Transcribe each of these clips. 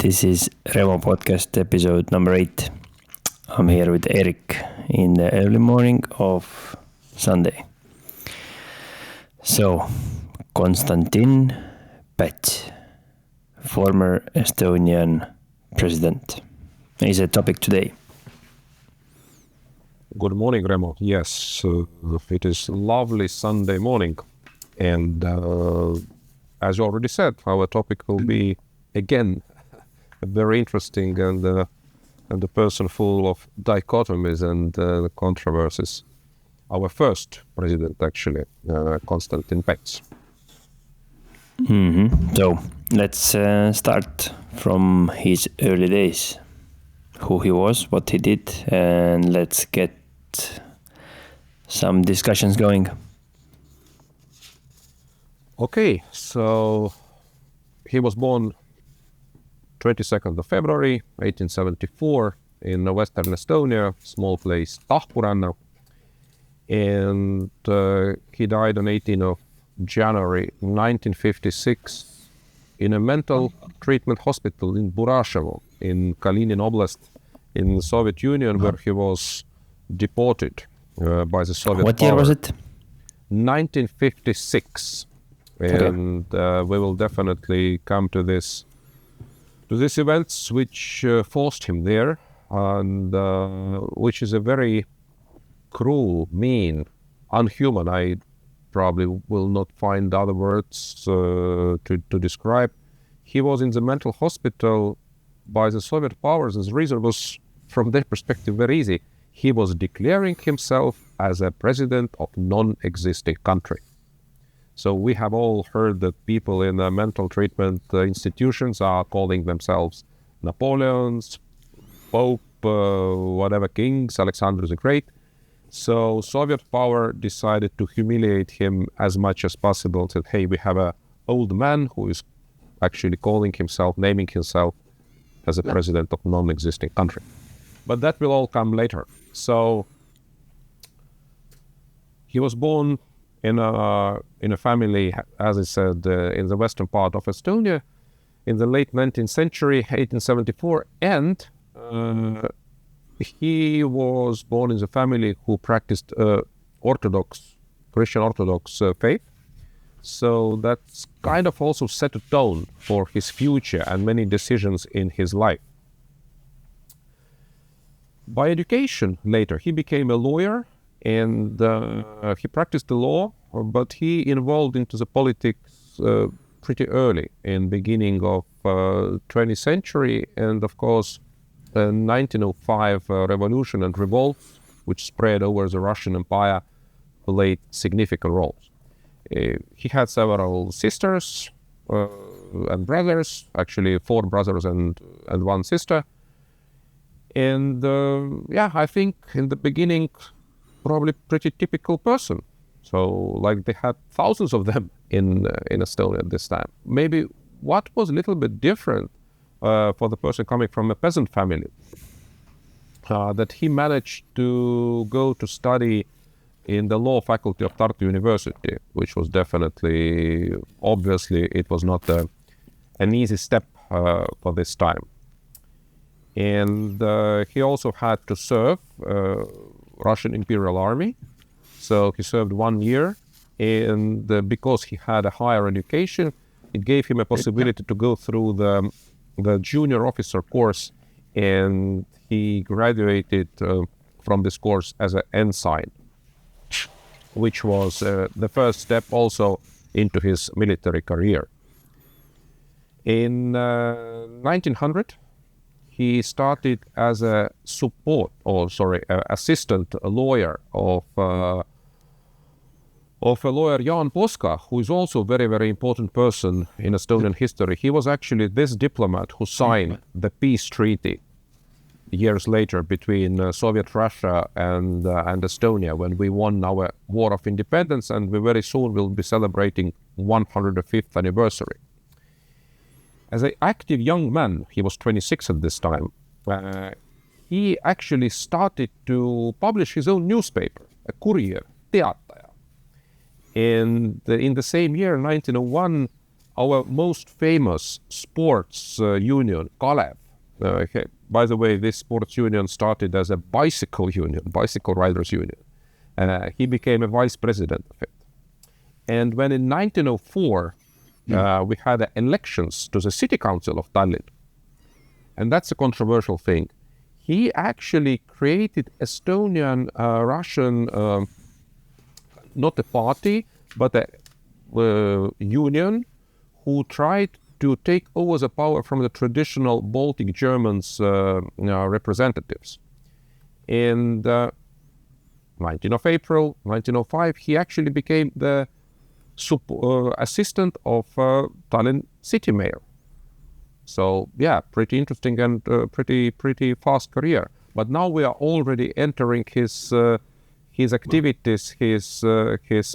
This is Remo podcast episode number 8. I'm here with Eerik in the early morning of Sunday. So, Konstantin Päts, former Estonian president, is a topic today. Good morning, Remo. Yes, it is lovely Sunday morning. And as you already said, our topic will be, again, very interesting and a person full of dichotomies and controversies. Our first president, actually, Konstantin Päts. So, let's start from his early days. Who he was, what he did, and let's get some discussions going. Okay, so he was born 22nd of February 1874 in western Estonia, small place Tahkuranna, and he died on 18th of January 1956 in a mental treatment hospital in Burashevo in Kalinin Oblast in the Soviet Union, where he was deported by the Soviet What power. year was it? 1956. And we will definitely come to these events which forced him there, and which is a very cruel, mean, unhuman. I probably will not find other words to describe. He was in the mental hospital by the Soviet powers, and the reason was, from their perspective, very easy. He was declaring himself as a president of non-existing country. So we have all heard that people in mental treatment institutions are calling themselves Napoleons, Pope, whatever kings, Alexander the Great. So Soviet power decided to humiliate him as much as possible. Said, hey, we have an old man who is actually calling himself, naming himself as a president of non-existing country. But that will all come later. So he was born in a family, as I said, in the western part of Estonia in the late 19th century, 1874, and he was born in the family who practiced Christian Orthodox faith. So that's kind of also set a tone for his future and many decisions in his life. By education, later, he became a lawyer, and he practiced the law, but he involved into the politics pretty early, in beginning of 20th century, and of course, 1905 revolution and revolt, which spread over the Russian Empire, played significant roles. He had several sisters and brothers, actually 4 brothers and 1 sister. And I think in the beginning, probably pretty typical person. So like they had thousands of them in Estonia at this time. Maybe what was a little bit different for the person coming from a peasant family, that he managed to go to study in the law faculty of Tartu University, which was definitely, obviously, it was not an easy step for this time. And he also had to serve Russian Imperial Army. So he served 1 year, and because he had a higher education, it gave him a possibility to go through the junior officer course, and he graduated from this course as an ensign, which was the first step also into his military career. In 1900, he started as a assistant lawyer of a lawyer, Jan Poska, who is also a very, very important person in Estonian history. He was actually this diplomat who signed the peace treaty years later between Soviet Russia and Estonia, when we won our War of Independence, and we very soon will be celebrating 105th anniversary. As an active young man, he was 26 at this time, he actually started to publish his own newspaper, a courier, Teataja. And in the same year, 1901, our most famous sports union, Kalev. By the way, this sports union started as a bicycle union, bicycle riders union. He became a vice president of it. And when in 1904, we had elections to the city council of Tallinn, and that's a controversial thing. He actually created Estonian Russian, not a party, but a union who tried to take over the power from the traditional Baltic Germans representatives. And 19th of April, 1905, he actually became the assistant of Tallinn city mayor. So yeah, pretty interesting and pretty fast career. But now we are already entering his activities, his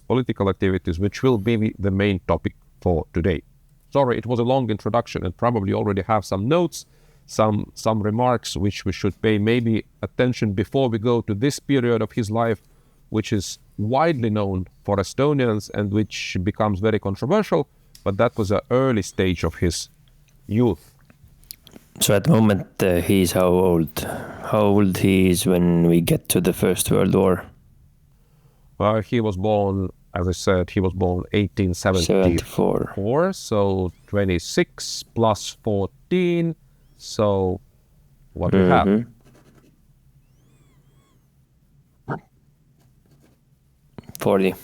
political activities, which will be the main topic for today. Sorry, it was a long introduction, and probably already have some notes, some remarks which we should pay maybe attention before we go to this period of his life, which is widely known for Estonians and which becomes very controversial. But that was an early stage of his youth. So at the moment, he's how old? How old he is when we get to the First World War? He was born, as I said, he was born 1874. So 26 plus 14. So what do we have? 40.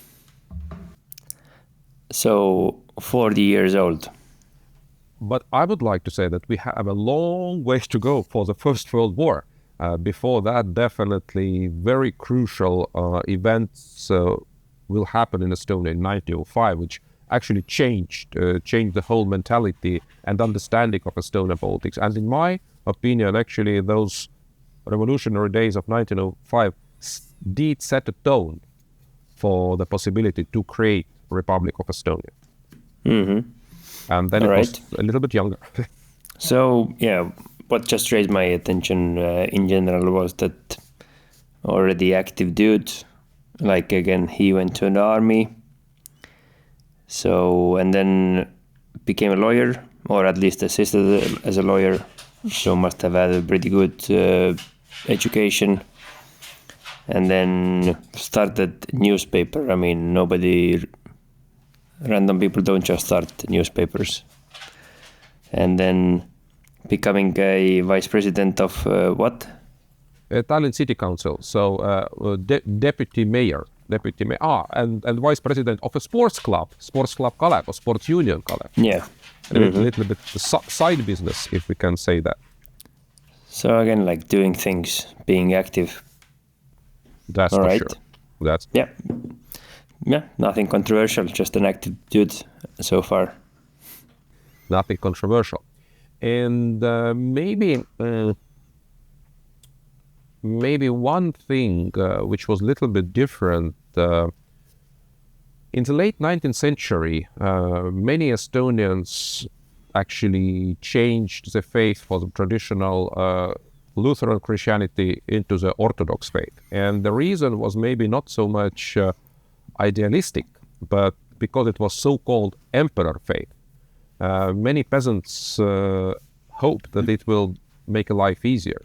So 40 years old. But I would like to say that we have a long way to go for the First World War. Before that, definitely very crucial events will happen in Estonia in 1905, which actually changed the whole mentality and understanding of Estonian politics. And in my opinion, actually, those revolutionary days of 1905 did set a tone for the possibility to create a Republic of Estonia. And then was a little bit younger. So, yeah, what just raised my attention in general was that already active dude, like again, he went to an army. So, and then became a lawyer, or at least assisted as a lawyer. So must have had a pretty good education. And then started newspaper. I mean, random people don't just start newspapers. And then becoming a vice president of what? Tallinn City Council. So deputy mayor, and vice president of a sports club Kalev, or sports union Kalev. Yeah. A little bit side business, if we can say that. So again, like doing things, being active. That's for sure. That's yeah, nothing controversial, just an active dude so far. Nothing controversial. And maybe one thing which was a little bit different, in the late 19th century, many Estonians actually changed the faith for the traditional Lutheran Christianity into the Orthodox faith. And the reason was maybe not so much idealistic, but because it was so-called emperor faith. Many peasants hope that it will make a life easier.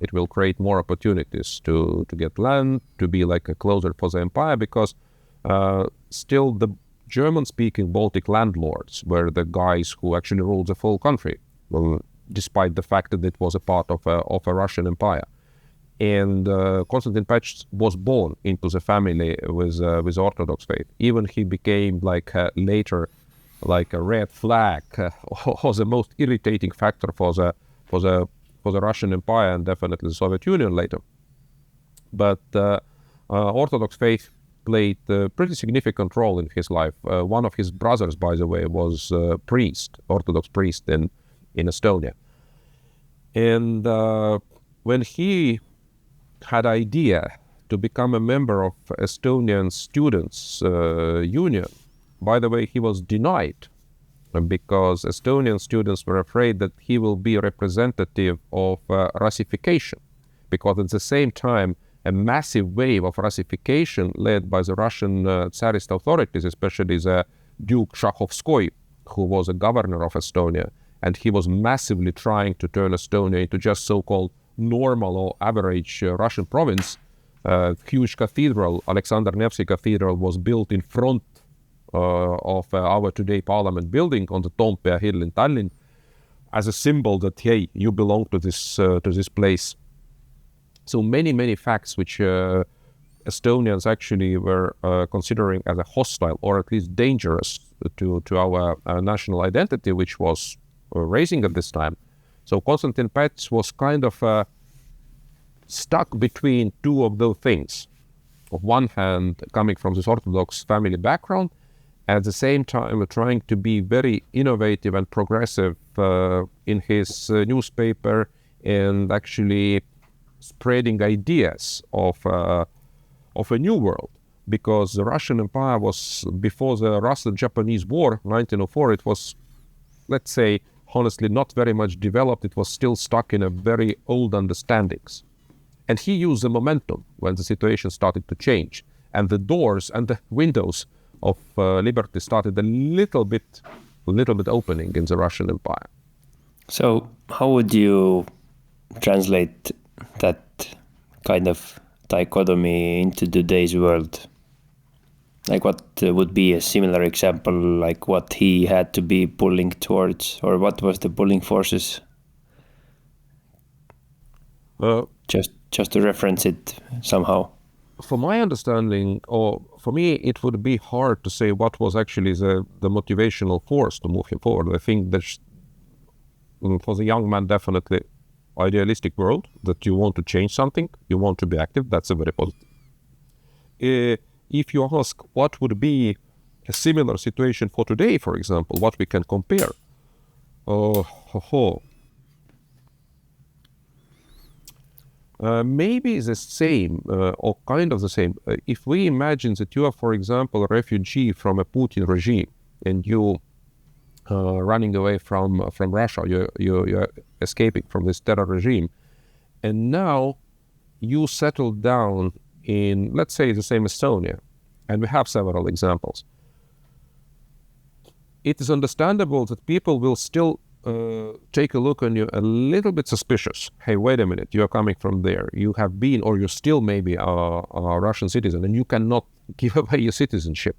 It will create more opportunities to get land, to be like a closer for the empire, because still the German-speaking Baltic landlords were the guys who actually ruled the full country, despite the fact that it was a part of a Russian empire. And Konstantin Päts was born into the family with Orthodox faith. Even he became later like a red flag, or the most irritating factor for the Russian Empire and definitely the Soviet Union later. But Orthodox faith played a pretty significant role in his life. One of his brothers, by the way, was a priest, Orthodox priest in Estonia. And when he had idea to become a member of Estonian Students' Union, by the way, he was denied because Estonian students were afraid that he will be a representative of Russification, because at the same time, a massive wave of Russification led by the Russian Tsarist authorities, especially the Duke Shakhovskoy, who was a governor of Estonia, and he was massively trying to turn Estonia into just so-called normal or average Russian province. Huge cathedral, Alexander Nevsky Cathedral, was built in front of our today parliament building on the Toompea hill in Tallinn, as a symbol that, hey, you belong to this place. So many facts which Estonians actually were considering as a hostile or at least dangerous to our national identity, which was raising at this time. So Konstantin Päts was kind of stuck between two of those things. On one hand, coming from this Orthodox family background, at the same time trying to be very innovative and progressive in his newspaper, and actually spreading ideas of a new world, because the Russian Empire was, before the Russo-Japanese War, 1904, it was, let's say, honestly, not very much developed. It was still stuck in a very old understandings. And he used the momentum when the situation started to change, and the doors and the windows of liberty started a little bit opening in the Russian Empire. So how would you translate that kind of dichotomy into today's world? Like, what would be a similar example, like what he had to be pulling towards, or what was the pulling forces? Just to reference it somehow. For my understanding, or for me, it would be hard to say what was actually the motivational force to move him forward. I think that for the young man, definitely idealistic world, that you want to change something, you want to be active, that's a very positive. If you ask what would be a similar situation for today, for example, what we can compare, maybe the same or kind of the same. If we imagine that you are, for example, a refugee from a Putin regime, and you running away from Russia, you're escaping from this terror regime, and now you settle down in, let's say, the same Estonia, and we have several examples. It is understandable that people will still take a look on you a little bit suspicious. Hey, wait a minute, you're coming from there. You have been, or you still maybe a Russian citizen, and you cannot give away your citizenship.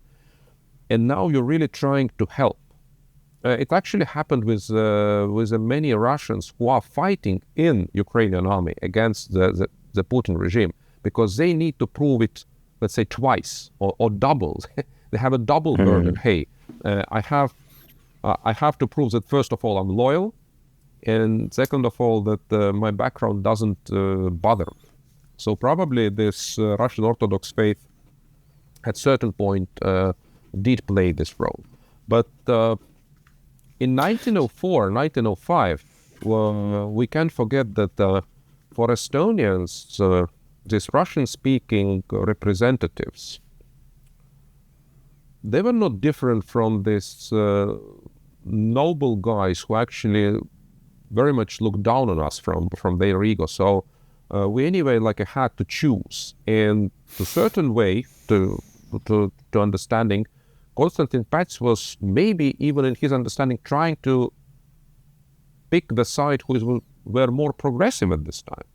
And now you're really trying to help. It actually happened with many Russians who are fighting in Ukrainian army against the Putin regime, because they need to prove it, let's say, twice or double. They have a double burden. Hey, I have to prove that, first of all, I'm loyal, and second of all, that my background doesn't bother me. So probably this Russian Orthodox faith at certain point did play this role. But in 1904, 1905, we can't forget that for Estonians, these Russian-speaking representatives, they were not different from these noble guys who actually very much looked down on us from their ego. So we anyway had to choose, and to certain way to understanding, Konstantin Päts was maybe even in his understanding trying to pick the side who were more progressive at this time.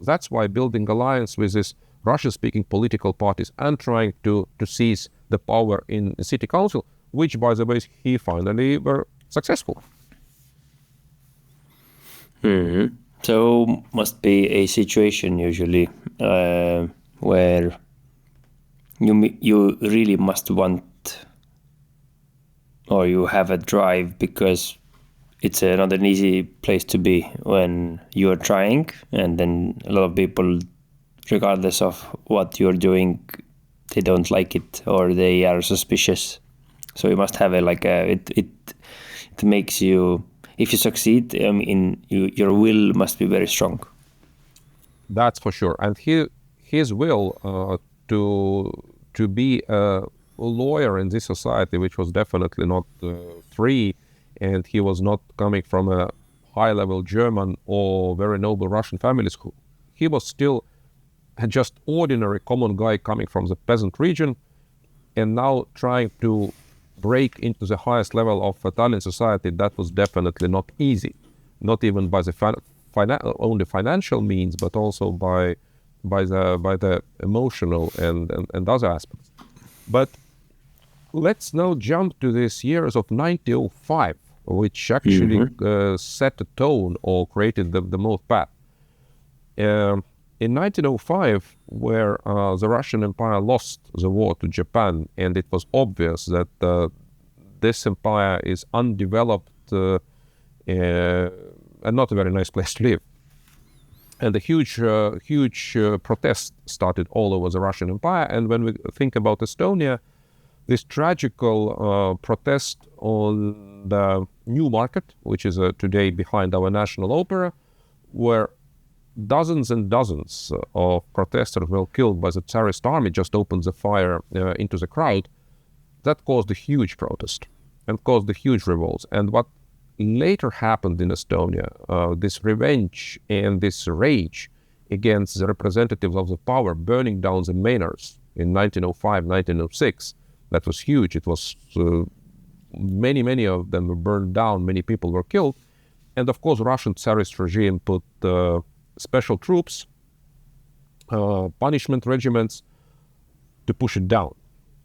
That's why building alliance with these Russian-speaking political parties and trying to seize the power in the city council, which, by the way, he finally were successful. So must be a situation usually where you really must want, or you have a drive, because it's not an easy place to be when you are trying, and then a lot of people, regardless of what you're doing, they don't like it or they are suspicious. So you must have it makes you, if you succeed, your will must be very strong. That's for sure. And his will to be a lawyer in this society, which was definitely not free, and he was not coming from a high-level German or very noble Russian families. He was still just ordinary common guy coming from the peasant region, and now trying to break into the highest level of Italian society, that was definitely not easy. Not even by the only financial means, but also by the emotional and other aspects. But let's now jump to these years of 1905, which actually set a tone or created the most path. In 1905, where the Russian Empire lost the war to Japan, and it was obvious that this empire is undeveloped and not a very nice place to live. And a huge protest started all over the Russian Empire. And when we think about Estonia, this tragical protest on the New Market, which is today behind our National Opera, where dozens and dozens of protesters were killed by the Tsarist army, just opened the fire into the crowd, that caused a huge protest and caused a huge revolt. And what later happened in Estonia, this revenge and this rage against the representatives of the power, burning down the manors in 1905, 1906, that was huge. It was many of them were burned down, many people were killed. And of course, Russian Tsarist regime put special troops, punishment regiments to push it down,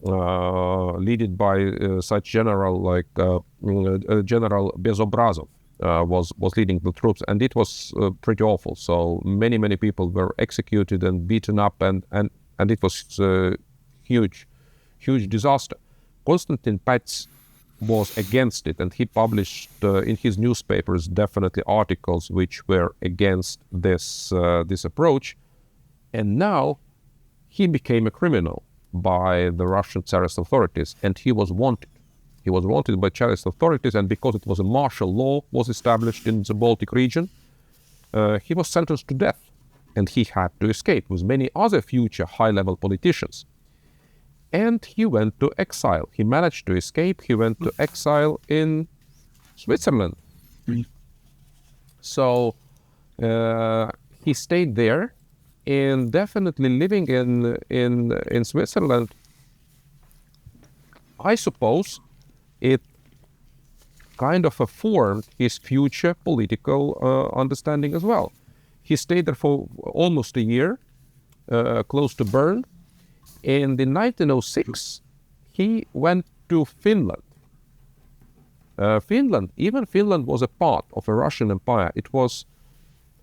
led by such general like General Bezobrazov was leading the troops, and it was pretty awful. So many people were executed and beaten up, and it was a huge disaster. Konstantin Päts was against it, and he published in his newspapers definitely articles which were against this approach. And now he became a criminal by the Russian Tsarist authorities, and he was wanted. He was wanted by Tsarist authorities, and because it was a martial law was established in the Baltic region, he was sentenced to death, and he had to escape with many other future high-level politicians. And he went to exile. He managed to escape. He went to exile in Switzerland. So he stayed there, and definitely living in Switzerland, I suppose it kind of formed his future political understanding as well. He stayed there for almost a year, close to Bern. And in 1906, he went to Finland. Finland was a part of a Russian empire. It was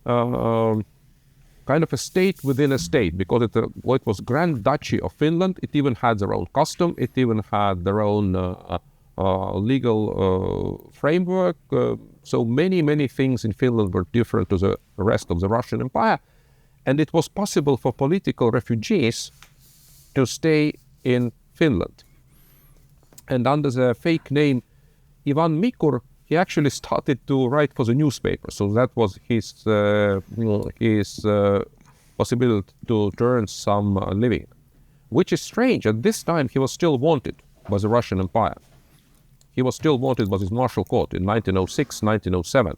kind of a state within a state, because it was Grand Duchy of Finland. It even had their own custom. It even had their own legal framework. So many things in Finland were different to the rest of the Russian empire. And it was possible for political refugees to stay in Finland. And under the fake name Ivan Mikur, he actually started to write for the newspaper. So that was his possibility to earn some living, which is strange. At this time, he was still wanted by the Russian Empire. He was still wanted by his martial court in 1906, 1907.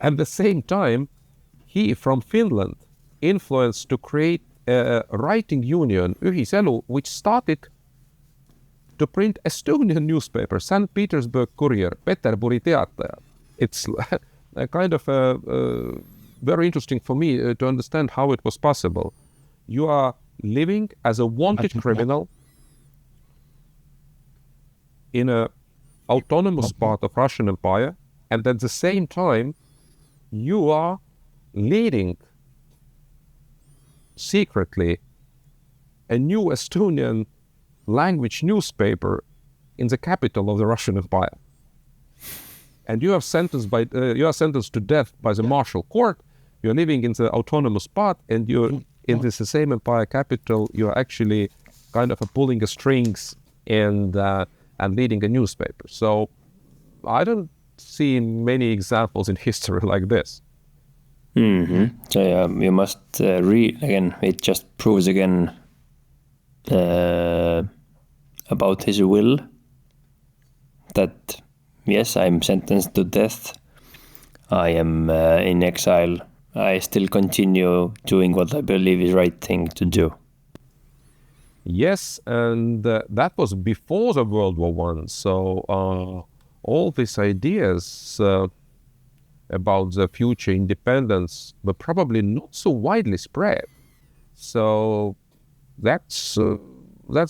At the same time, he, from Finland, influenced to create a writing union, Ühiselu, which started to print Estonian newspaper, St. Petersburg Courier, Peterburi Teataja. It's a kind of very interesting for me to understand how it was possible. You are living as a wanted criminal in an autonomous part of Russian Empire, and at the same time, you are leading secretly a new Estonian language newspaper in the capital of the Russian Empire. And you are sentenced to death by the martial court. You're living in the autonomous part, and you're in this same empire capital. You're actually kind of pulling the strings and leading a newspaper. So I don't see many examples in history like this. So you must read again. It just proves again about his will, that yes, I'm sentenced to death. I am in exile. I still continue doing what I believe is right thing to do. Yes, and that was before the World War One. So all these ideas about the future independence were probably not so widely spread. So that's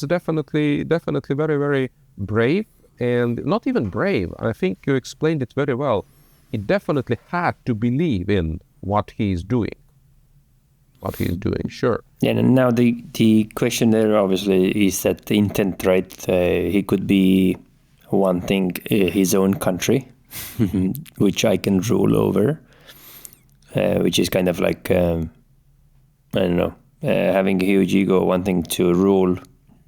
definitely very, very brave, and not even brave. I think you explained it very well. He definitely had to believe in what he's doing. Sure. Yeah, and now the question there obviously is that the intent, right? He could be wanting his own country, which I can rule over, which is kind of like, I don't know, having a huge ego, wanting to rule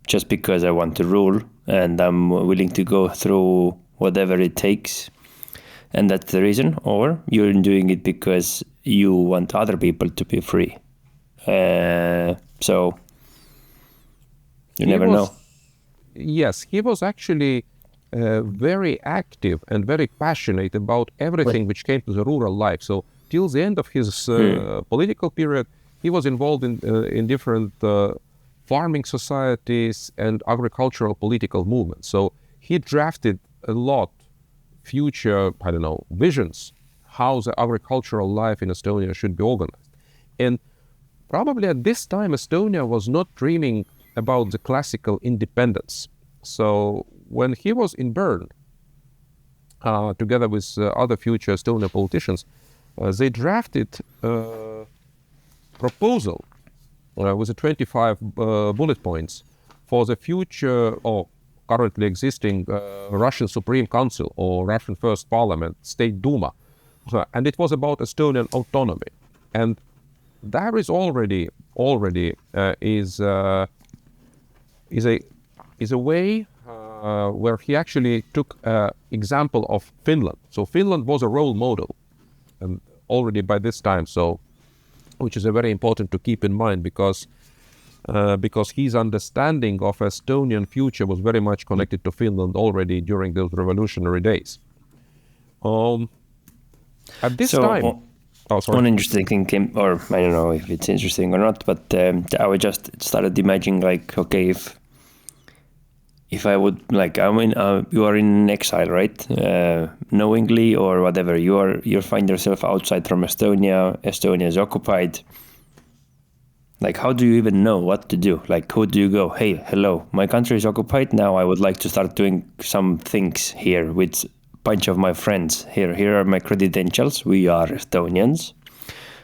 just because I want to rule, and I'm willing to go through whatever it takes, and that's the reason. Or you're doing it because you want other people to be free. So you never know. Yes, he was actually very active and very passionate about everything which came to the rural life. So till the end of his political period, he was involved in different farming societies and agricultural political movements. So he drafted a lot future, I don't know, visions, how the agricultural life in Estonia should be organized. And probably at this time, Estonia was not dreaming about the classical independence. So when he was in Bern, together with other future Estonian politicians, they drafted a proposal with the 25 bullet points for the future or currently existing Russian Supreme Council or Russian First Parliament, State Duma. And it was about Estonian autonomy. And there is already is a way where he actually took example of Finland. So Finland was a role model, and already by this time. So, which is a very important to keep in mind because his understanding of Estonian future was very much connected to Finland already during those revolutionary days. At this time. One interesting thing came, or I don't know if it's interesting or not, but I just started imagining, like, okay, if I would, like, I mean, you are in exile, right? Knowingly or whatever, you find yourself outside from Estonia. Estonia is occupied. Like, how do you even know what to do? Like, who do you go? Hey, hello, my country is occupied now. I would like to start doing some things here with bunch of my friends. Here are my credentials. We are Estonians,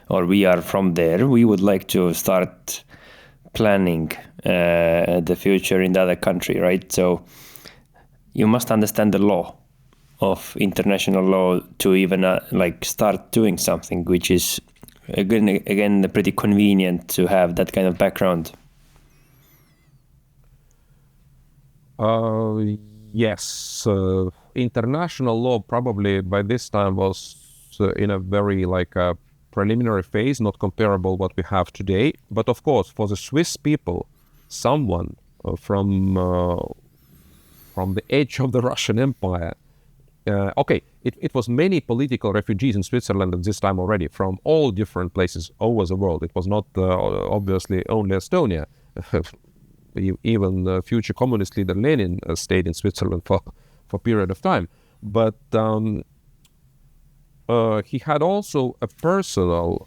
or we are from there. We would like to start planning the future in the other country, right? So you must understand the law of international law to even like start doing something, which is again pretty convenient to have that kind of background. Yes. International law probably by this time was in a very like a preliminary phase, not comparable what we have today. But of course, for the Swiss people, someone from the edge of the Russian Empire, it was many political refugees in Switzerland at this time already from all different places over the world. It was not obviously only Estonia. Even future communist leader Lenin stayed in Switzerland for a period of time. But he had also a personal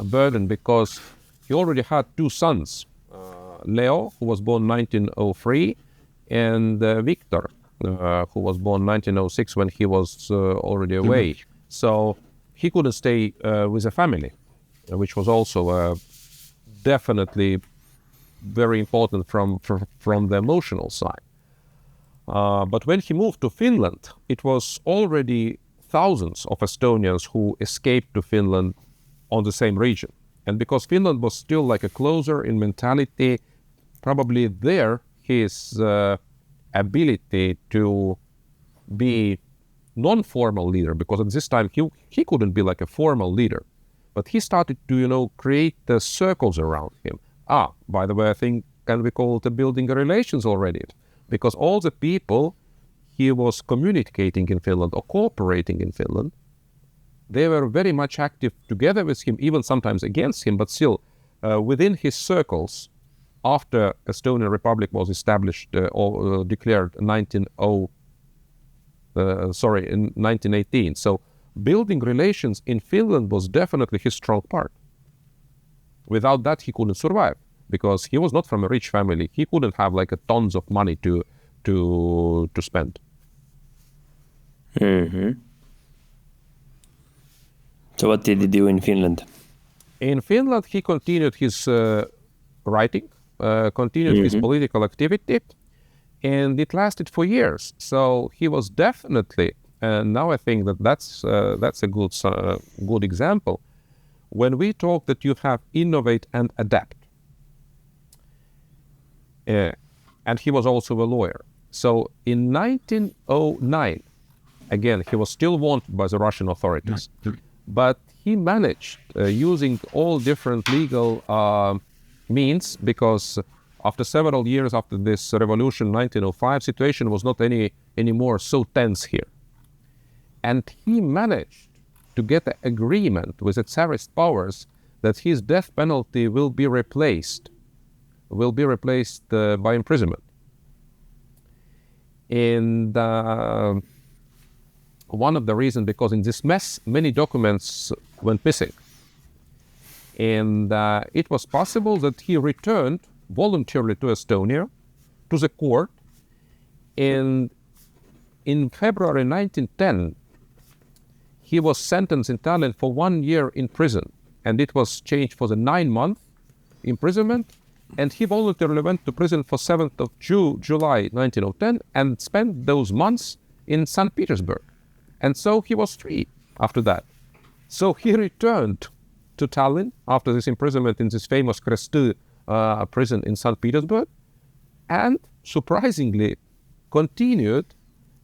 burden because he already had two sons, Leo, who was born 1903, and Victor, who was born 1906 when he was already away. Mm-hmm. So he couldn't stay with a family, which was also definitely very important from the emotional side. But when he moved to Finland, it was already thousands of Estonians who escaped to Finland on the same region. And because Finland was still like a closer in mentality, probably there his ability to be non-formal leader, because at this time he couldn't be like a formal leader, but he started to create the circles around him. By the way, I think can we call it building relations already? Because all the people he was communicating in Finland or cooperating in Finland, they were very much active together with him, even sometimes against him, but still within his circles, after Estonian Republic was established or declared in 1918. So building relations in Finland was definitely his strong part. Without that, he couldn't survive because he was not from a rich family. He couldn't have like a tons of money to spend. Mm-hmm. So what did he do in Finland? In Finland, he continued his writing, continued his political activity, and it lasted for years. So he was definitely, and now I think that that's a good example. When we talk that you have innovate and adapt, and he was also a lawyer. So in 1909, again, he was still wanted by the Russian authorities, but he managed using all different legal means, because after several years after this revolution, 1905, situation was not anymore so tense here. And he managed to get an agreement with the Tsarist powers that his death penalty will be replaced by imprisonment. And one of the reasons, because in this mess, many documents went missing. And it was possible that he returned voluntarily to Estonia, to the court. And in February 1910, he was sentenced in Tallinn for 1 year in prison. And it was changed for the 9-month imprisonment. And he voluntarily went to prison for 7th of July 1910 and spent those months in St. Petersburg. And so he was free after that. So he returned to Tallinn after this imprisonment in this famous Kresty prison in St. Petersburg, and surprisingly continued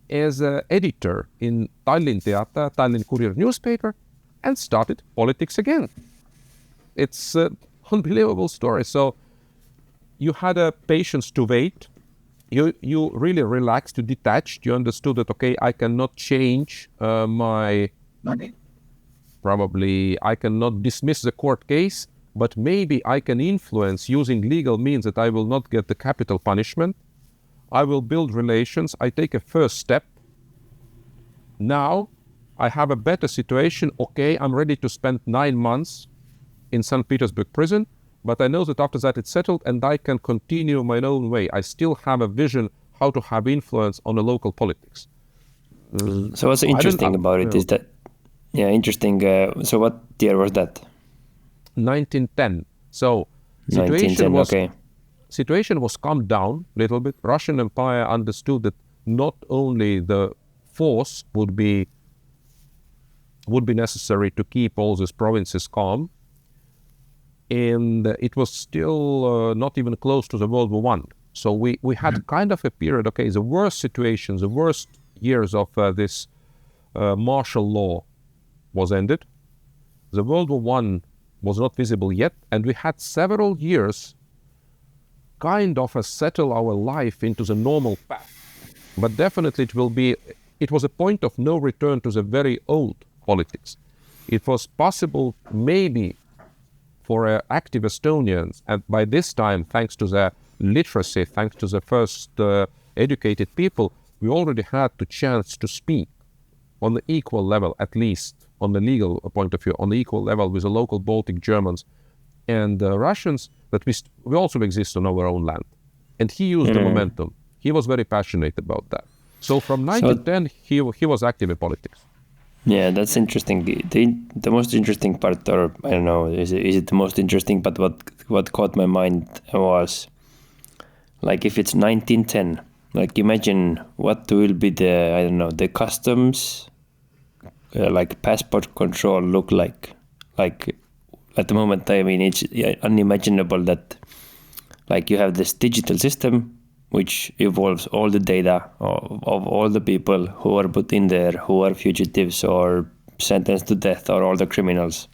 as an editor in Tallinn Teataja, Tallinn Courier newspaper, and started politics again. It's an unbelievable story. So you had a patience to wait. You really relaxed, you detached, you understood that, okay, I cannot change I cannot dismiss the court case, but maybe I can influence using legal means that I will not get the capital punishment. I will build relations, I take a first step. Now I have a better situation, okay, I'm ready to spend 9 months in St. Petersburg prison, but I know that after that it's settled and I can continue my own way. I still have a vision how to have influence on the local politics. So what's interesting about it is that, interesting. So what year was that? 1910. So 1910, situation was calmed down a little bit. Russian Empire understood that not only the force would be necessary to keep all these provinces calm, and it was still not even close to the World War I. So we had kind of a period, okay, the worst situations, the worst years of this martial law was ended. The World War I was not visible yet, and we had several years kind of settle our life into the normal path. But definitely it was a point of no return to the very old politics. It was possible maybe for active Estonians, and by this time, thanks to the literacy, thanks to the first educated people, we already had the chance to speak on the equal level, at least on the legal point of view, on the equal level with the local Baltic Germans and Russians, that we also exist on our own land. And he used the momentum. He was very passionate about that. So from 1910, he was active in politics. Yeah, that's interesting. The most interesting part, or I don't know, is it the most interesting, but what caught my mind was, like, if it's 1910, like, imagine what will be the customs, like passport control look like. Like, at the moment, I mean, it's unimaginable that, like, you have this digital system which involves all the data of all the people who are put in there, who are fugitives or sentenced to death, or all the criminals.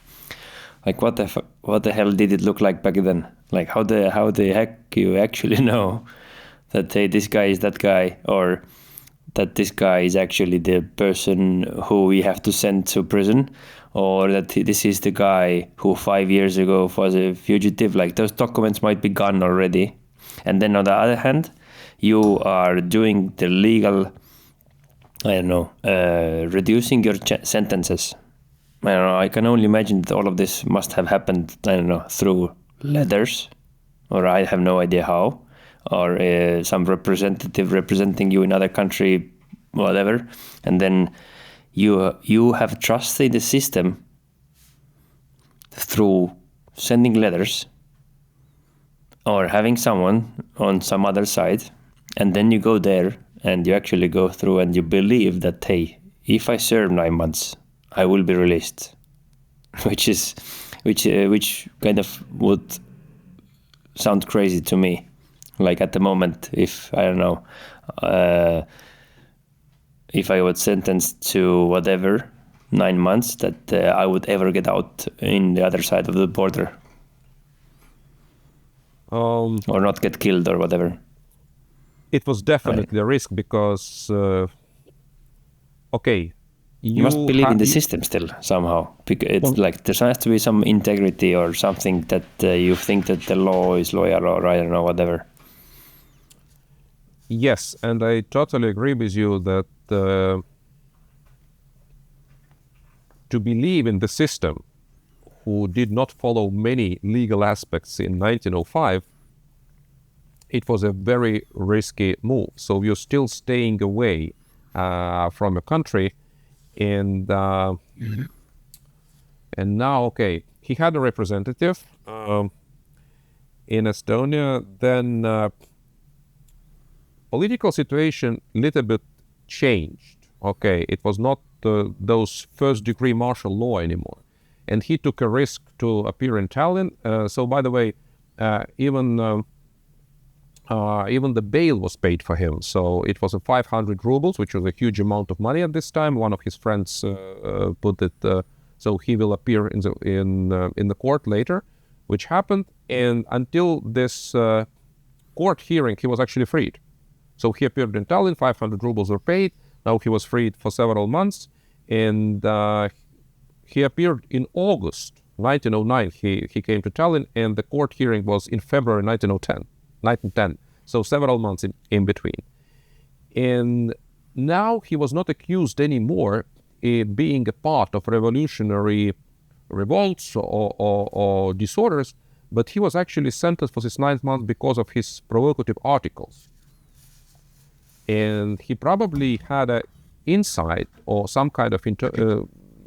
Like, what the hell did it look like back then? Like, how the heck you actually know that, hey, this guy is that guy, or that this guy is actually the person who we have to send to prison, or that this is the guy who 5 years ago was a fugitive. Like, those documents might be gone already. And then on the other hand, you are doing the legal, I don't know, reducing your sentences. I don't know, I can only imagine that all of this must have happened, I don't know, through letters, or I have no idea how, or some representative representing you in other country, whatever. And then you have trusted the system through sending letters or having someone on some other side, and then you go there and you actually go through and you believe that, hey, if I serve 9 months, I will be released, which kind of would sound crazy to me. Like, at the moment, if I don't know, if I was sentenced to whatever 9 months, that I would ever get out in the other side of the border, or not get killed or whatever. It was definitely a risk because, you must believe in the system still somehow. Because it's like there has to be some integrity or something that you think that the law is loyal, or I don't know, whatever. Yes, and I totally agree with you that to believe in the system, who did not follow many legal aspects in 1905, it was a very risky move. So you're still staying away from a country, and now, he had a representative in Estonia. Then political situation little bit changed. It was not those first-degree martial law anymore, and he took a risk to appear in Tallinn. So, by the way, even the bail was paid for him. So it was 500 rubles, which was a huge amount of money at this time. One of his friends put it so he will appear in the court later, which happened. And until this court hearing, he was actually freed. So he appeared in Tallinn, 500 rubles were paid. Now he was freed for several months, and he appeared in August 1909. He came to Tallinn, and the court hearing was in February 1910. So several months in between. And now he was not accused anymore of being a part of revolutionary revolts or disorders, but he was actually sentenced for his 9 months because of his provocative articles. And he probably had an insight or some kind of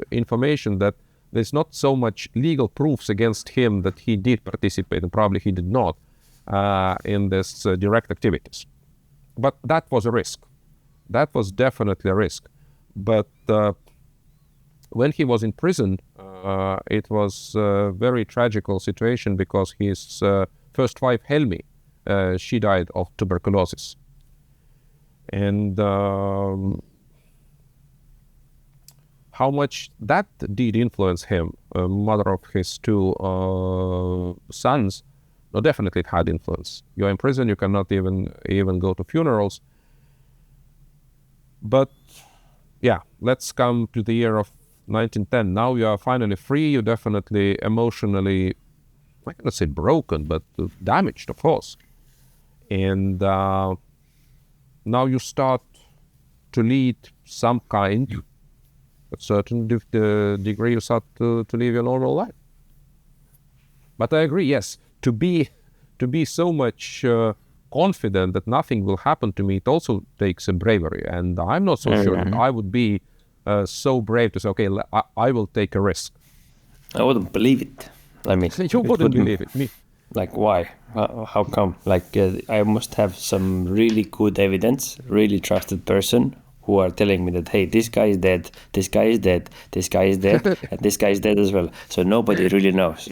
information that there's not so much legal proofs against him that he did participate, and probably he did not, in this direct activities. But that was a risk. That was definitely a risk. But when he was in prison, it was a very tragical situation because his first wife, Helmi, she died of tuberculosis. And how much that did influence him, mother of his two sons, no, definitely it had influence. You're in prison, you cannot even go to funerals. But yeah, let's come to the year of 1910. Now you are finally free. You're definitely emotionally, I cannot say broken, but damaged, of course. And now you start to lead some kind, at certain degree, you start to live your normal life. But I agree, yes, to be so much confident that nothing will happen to me, it also takes a bravery. And I'm not so sure that I would be so brave to say, okay, I will take a risk. I wouldn't believe it. I mean, you wouldn't believe it. Me. Like, why? How come? Like, I must have some really good evidence, really trusted person who are telling me that, hey, this guy is dead, this guy is dead, this guy is dead, and this guy is dead as well. So nobody really knows.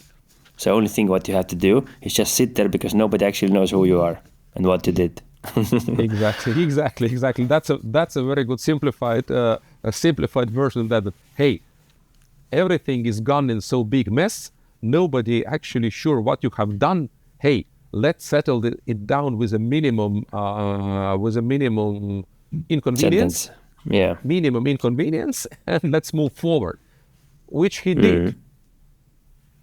So only thing what you have to do is just sit there, because nobody actually knows who you are and what you did. Exactly. That's a very good simplified version of that. Hey, everything is gone in so big mess. Nobody actually sure what you have done. Hey, let's settle it down with a minimum inconvenience, sentence. Yeah. minimum inconvenience, and let's move forward, which he did.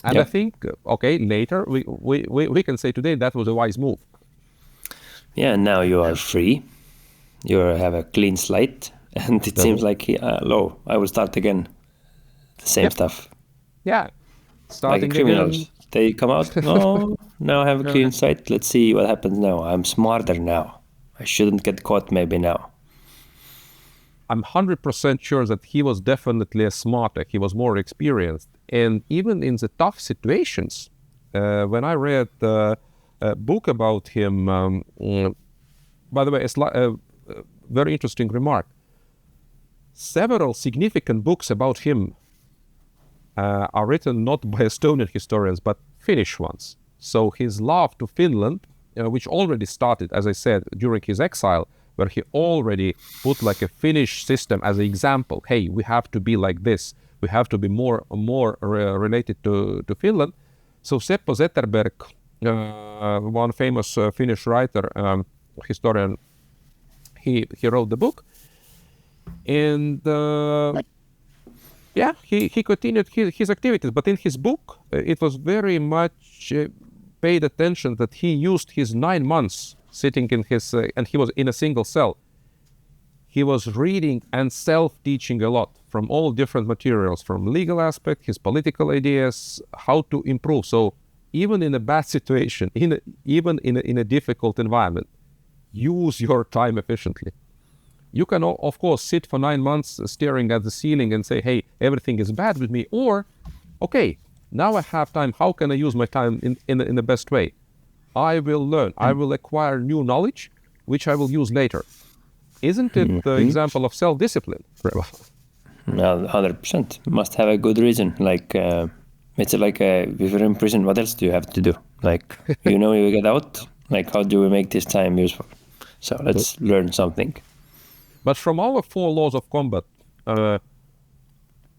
And I Yep. think, okay, later we can say today that was a wise move. Yeah, and now you are free. You have a clean slate, and it seems like, I will start again. The same Yep. stuff. Yeah, starting Like criminals. again. They come out, no, now I have a clean slate. Let's see what happens now. I'm smarter now. I shouldn't get caught maybe now. I'm 100% sure that he was definitely a smarter. He was more experienced. And even in the tough situations, when I read a book about him, by the way, it's a very interesting remark. Several significant books about him are written not by Estonian historians, but Finnish ones. So his love to Finland, which already started, as I said, during his exile, where he already put like a Finnish system as an example. Hey, we have to be like this. We have to be more related to Finland. So Seppo Zetterberg, one famous Finnish writer, historian, he wrote the book. And he continued his activities. But in his book, it was very much paid attention that he used his 9 months sitting in his, and he was in a single cell. He was reading and self-teaching a lot from all different materials, from legal aspect, his political ideas, how to improve. So even in a bad situation, even in a difficult environment, use your time efficiently. You can, of course, sit for 9 months staring at the ceiling and say, hey, everything is bad with me. Or, okay, now I have time. How can I use my time in the best way? I will learn. I will acquire new knowledge, which I will use later. Isn't it the example of self-discipline, Remo? No, 100%. Must have a good reason. Like, it's like if you're in prison, what else do you have to do? Like, you get out. Like, how do we make this time useful? So let's learn something. But from our 4 laws of combat,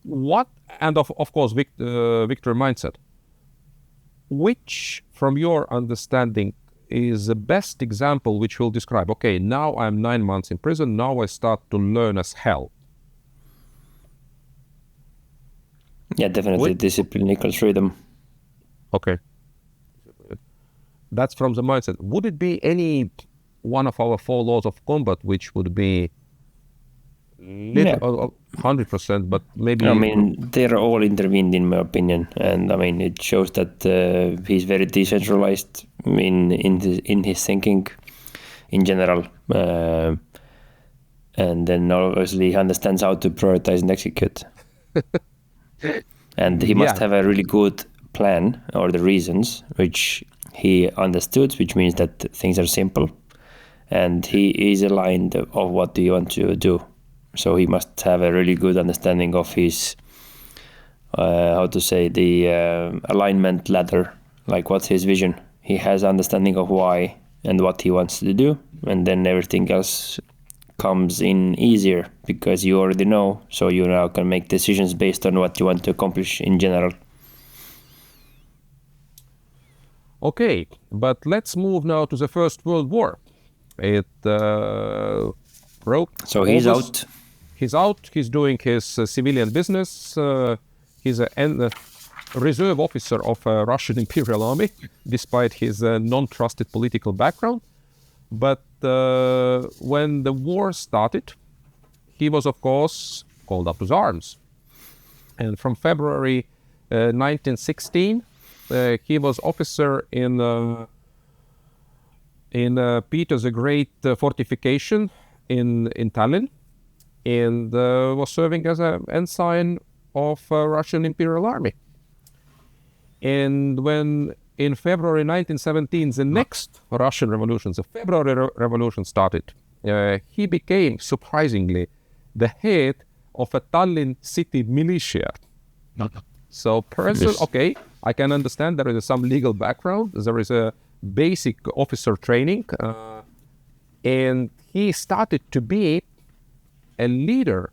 what, and of course, victory mindset, which, from your understanding, is the best example which will describe, okay, now I'm 9 months in prison, now I start to learn as hell? Yeah, definitely. Discipline equals freedom. Okay. That's from the mindset. Would it be any one of our 4 laws of combat which would be 100%, but maybe... I mean, they're all intervened in my opinion. And I mean, it shows that he's very decentralized in his thinking in general. And then obviously he understands how to prioritize and execute. And he must have a really good plan or the reasons which he understood, which means that things are simple. And he is aligned of what do you want to do. So he must have a really good understanding of his, the alignment ladder, like what's his vision. He has understanding of why and what he wants to do, and then everything else comes in easier because you already know, so you now can make decisions based on what you want to accomplish in general. Okay, but let's move now to the First World War. It broke. So he's out. He's out. He's doing his civilian business. He's a reserve officer of Russian Imperial Army, despite his non-trusted political background. But when the war started, he was, of course, called up to arms. And from February 1916, he was officer in Peter the Great fortification in Tallinn, and was serving as an ensign of Russian Imperial Army. And when in February 1917 the next Russian Revolution, the February Revolution started, he became, surprisingly, the head of a Tallinn city militia. So okay, I can understand there is some legal background, there is a basic officer training, and he started to be a leader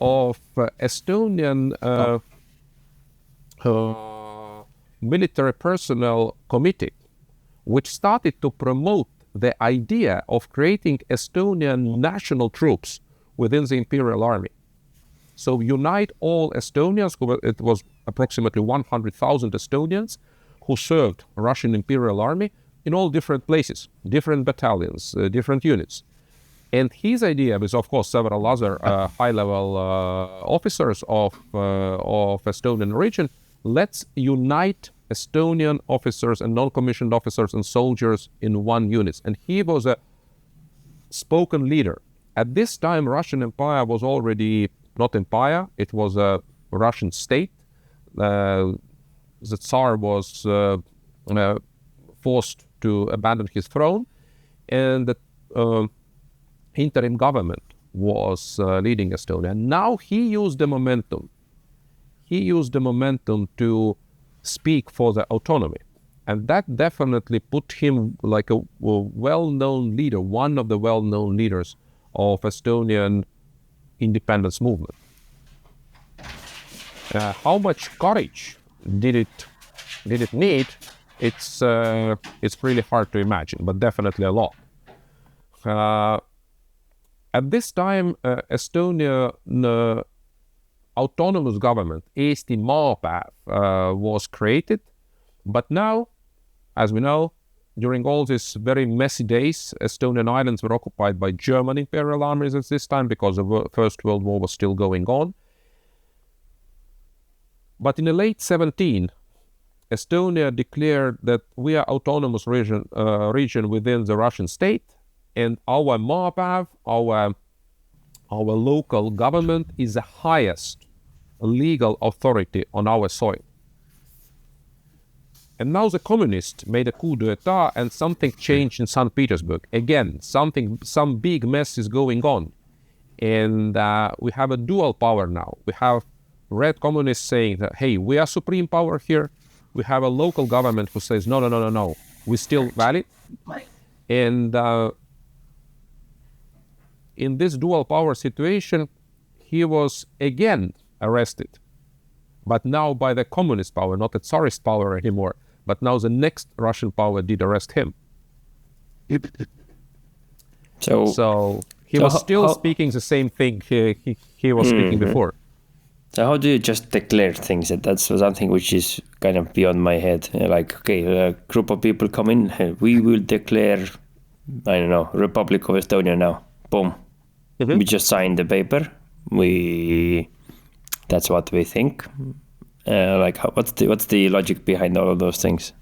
of Estonian military personnel committee, which started to promote the idea of creating Estonian national troops within the imperial army. So unite all Estonians, it was approximately 100,000 Estonians who served Russian imperial army in all different places, different battalions, different units. And his idea, with of course several other high-level officers of Estonian origin, let's unite Estonian officers and non-commissioned officers and soldiers in one unit. And he was a spoken leader. At this time, Russian Empire was already not empire, it was a Russian state. The Tsar was forced to abandon his throne, and the interim government was leading Estonia. Now he used the momentum. He used the momentum to speak for the autonomy. And that definitely put him like a well-known leader, one of the well-known leaders of Estonian independence movement. How much courage did it need? It's really hard to imagine, but definitely a lot. At this time, Estonia autonomous government, Eesti Maapäev, was created. But now, as we know, during all these very messy days, Estonian islands were occupied by German imperial armies at this time because the First World War was still going on. But in the late 17th, Estonia declared that we are autonomous region within the Russian state, and our Maapäev, our local government, is the highest legal authority on our soil. And now the communists made a coup d'etat and something changed in St. Petersburg. Again, some big mess is going on. And we have a dual power now. We have red communists saying that, hey, we are supreme power here. We have a local government who says, no, we're still valid. And in this dual power situation, he was again arrested. But now by the communist power, not the Tsarist power anymore. But now the next Russian power did arrest him. So he was still speaking the same thing he was speaking before. So how do you just declare things? That's something which is kind of beyond my head. Like, okay, a group of people come in, we will declare, I don't know, Republic of Estonia now. Boom. Mm-hmm. We just signed the paper. That's what we think. What's the logic behind all of those things?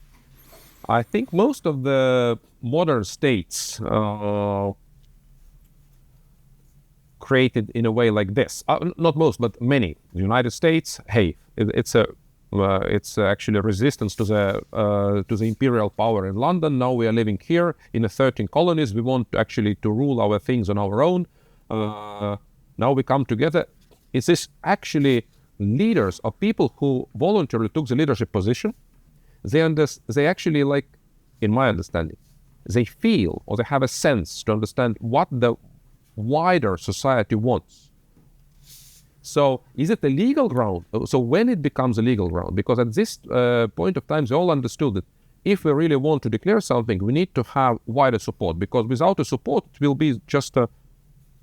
I think most of the modern states created in a way like this. Not most, but many. The United States, hey, it's actually a resistance to the imperial power in London. Now we are living here in the 13 colonies. We want to rule our things on our own. Now we come together. Is this actually leaders or people who voluntarily took the leadership position? They actually, like, in my understanding, they feel or they have a sense to understand what the wider society wants. So is it a legal ground? So when it becomes a legal ground? Because at this point of time, they all understood that if we really want to declare something, we need to have wider support, because without a support, it will be just a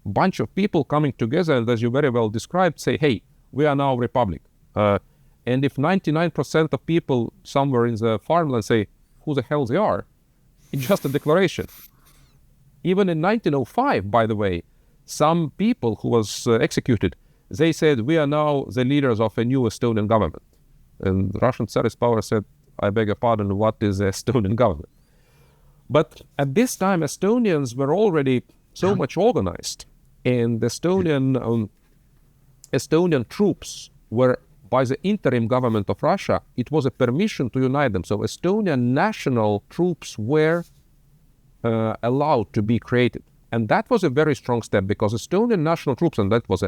bunch of people coming together and, as you very well described, say, hey, we are now a republic. And if 99% of people somewhere in the farmland say who the hell they are, it's just a declaration. Even in 1905, by the way, some people who was executed, they said, we are now the leaders of a new Estonian government. And the Russian Tsarist power said, I beg your pardon, what is the Estonian government? But at this time, Estonians were already so much organized, and Estonian troops were, by the interim government of Russia, it was a permission to unite them. So Estonian national troops were allowed to be created. And that was a very strong step, because Estonian national troops, and that was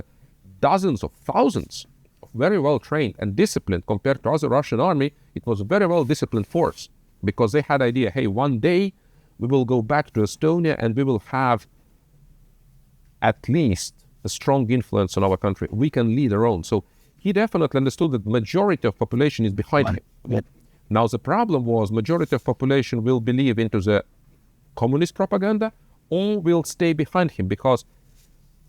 dozens of thousands of very well trained and disciplined compared to other Russian army, it was a very well disciplined force, because they had idea, hey, one day we will go back to Estonia and we will have at least a strong influence on our country. We can lead our own. So he definitely understood that majority of population is behind him. Now the problem was majority of population will believe into the communist propaganda, or will stay behind him, because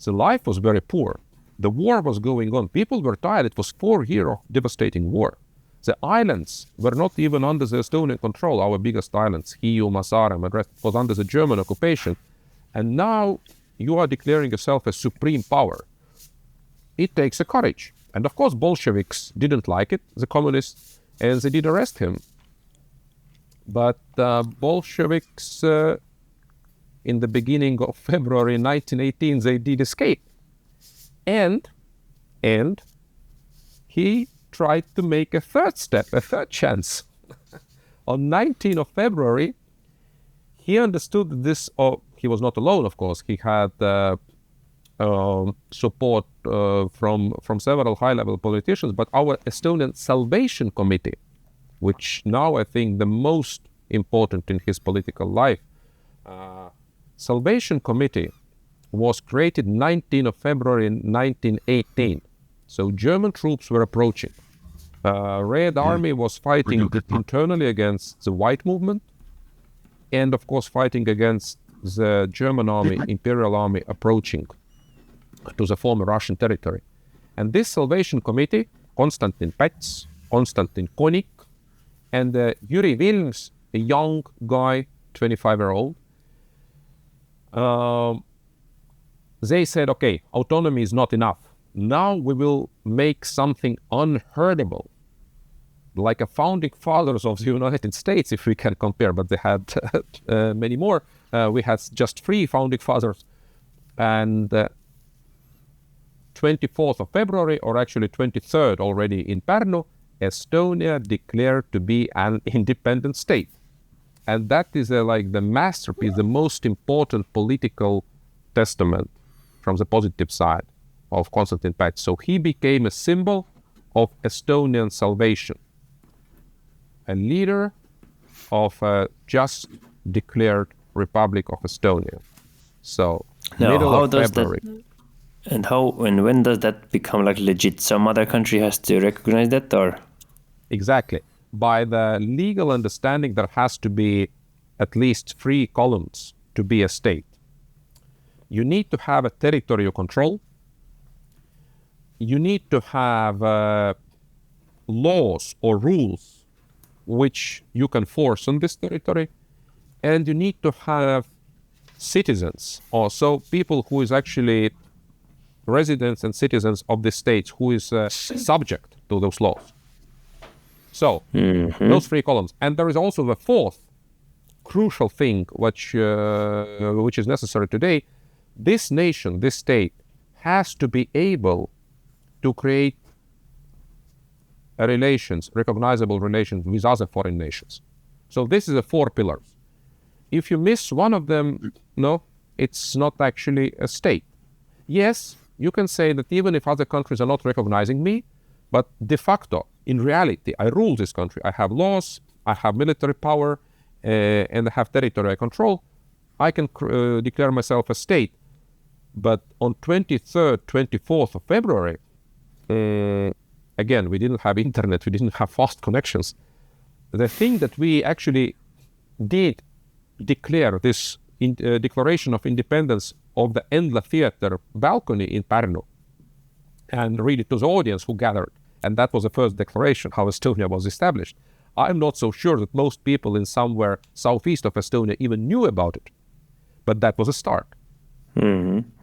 the life was very poor. The war was going on. People were tired. It was 4 years of devastating war. The islands were not even under the Estonian control. Our biggest islands, Hiiu, Saaremaa, and the rest, was under the German occupation. And now you are declaring yourself as supreme power. It takes a courage. And of course, Bolsheviks didn't like it, the communists, and they did arrest him. But Bolsheviks, in the beginning of February 1918, they did escape. And he tried to make a third step, a third chance. On 19th of February, he understood this. He was not alone, of course. He had support from several high-level politicians, but our Estonian Salvation Committee, which now I think the most important in his political life, Salvation Committee was created 19th of February 1918. So German troops were approaching. Red Army was fighting internally against the White Movement, and of course fighting against the German army, Imperial Army, approaching to the former Russian territory. And this Salvation Committee, Konstantin Päts, Konstantin Konik, and Yuri Vilms, a young guy, 25-year-old, they said, okay, autonomy is not enough. Now we will make something unheardable, like a founding fathers of the United States, if we can compare, but they had many more. We had just 3 founding fathers. And 24th of February, or actually 23rd already in Pärnu, Estonia declared to be an independent state. And that is like the masterpiece, the most important political testament from the positive side of Konstantin Päts. So he became a symbol of Estonian salvation, a leader of a just declared Republic of Estonia. So now, middle how of does February. And when does that become like legit? Some other country has to recognize that, or? Exactly. By the legal understanding, there has to be at least 3 columns to be a state. You need to have a territorial control. You need to have laws or rules which you can force on this territory. And you need to have citizens, also people who is actually residents and citizens of the state, who is subject to those laws. So those 3 columns. And there is also the 4th crucial thing which is necessary today. This nation, this state, has to be able to create recognizable relations with other foreign nations. So this is the 4 pillars. If you miss one of them, no, it's not actually a state. Yes, you can say that even if other countries are not recognizing me, but de facto, in reality, I rule this country. I have laws, I have military power, and I have territory I control. I can declare myself a state. But on 23rd, 24th of February, again, we didn't have internet, we didn't have fast connections. The thing that we actually did declare this declaration of independence of the Endla Theater balcony in Pärnu, and read it to the audience who gathered. And that was the first declaration, how Estonia was established. I'm not so sure that most people in somewhere southeast of Estonia even knew about it. But that was a start.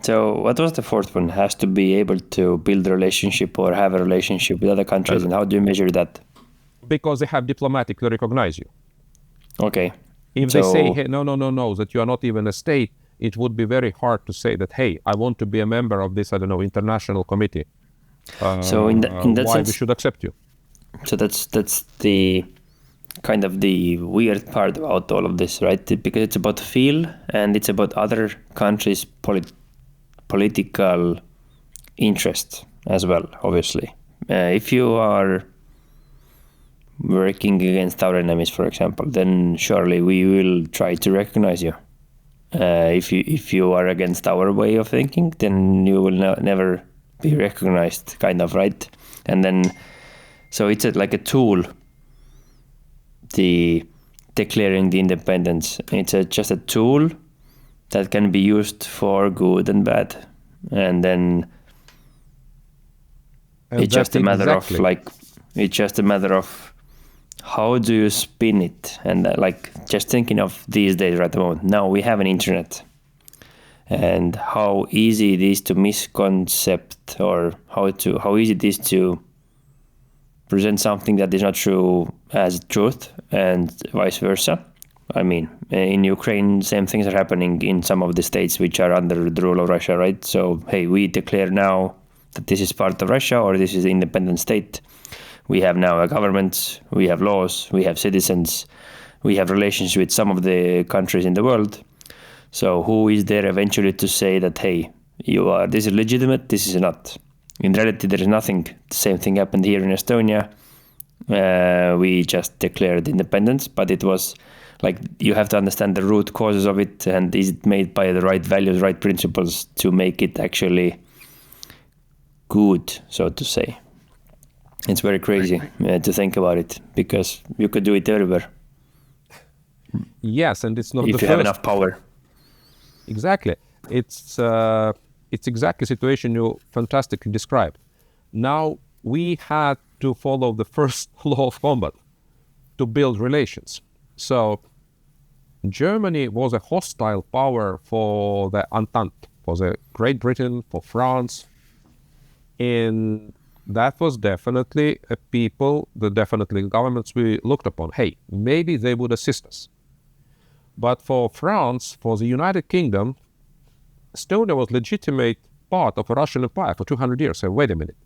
So what was the 4th one? Has to be able to build a relationship or have a relationship with other countries. And how do you measure that? Because they have diplomatically recognized you. Okay. If they say, hey, no, that you are not even a state, it would be very hard to say that, hey, I want to be a member of this, international committee. So in that why sense, we should accept you. So that's the kind of the weird part about all of this, right? Because it's about feel and it's about other countries' political interest as well, obviously. If you are working against our enemies, for example, then surely we will try to recognize you. If you are against our way of thinking, then you will never be recognized, kind of, right? And then, so it's like a tool, the declaring the independence. It's just a tool that can be used for good and bad. And then it's just a matter of how do you spin it? And just thinking of these days right at the moment, now we have an internet, and how easy it is to misconcept, or how easy it is to present something that is not true as truth, and vice versa. I mean, in Ukraine, same things are happening in some of the states which are under the rule of Russia, right? So, hey, we declare now that this is part of Russia, or this is an independent state. We have now a government, we have laws, we have citizens, we have relations with some of the countries in the world. So who is there eventually to say that, hey, this is legitimate, this is not? In reality, there is nothing. The same thing happened here in Estonia. We just declared independence, but it was you have to understand the root causes of it, and is it made by the right values, right principles to make it actually good, so to say. It's very crazy to think about it, because you could do it everywhere. Yes, and it's not if you have enough power. Exactly. It's exactly the situation you fantastically described. Now, we had to follow the first law of combat to build relations. So, Germany was a hostile power for the Entente, for the Great Britain, for France, and that was definitely a people, definitely governments we looked upon. Hey, maybe they would assist us. But for France, for the United Kingdom, Estonia was legitimate part of a Russian empire for 200 years. So wait a minute.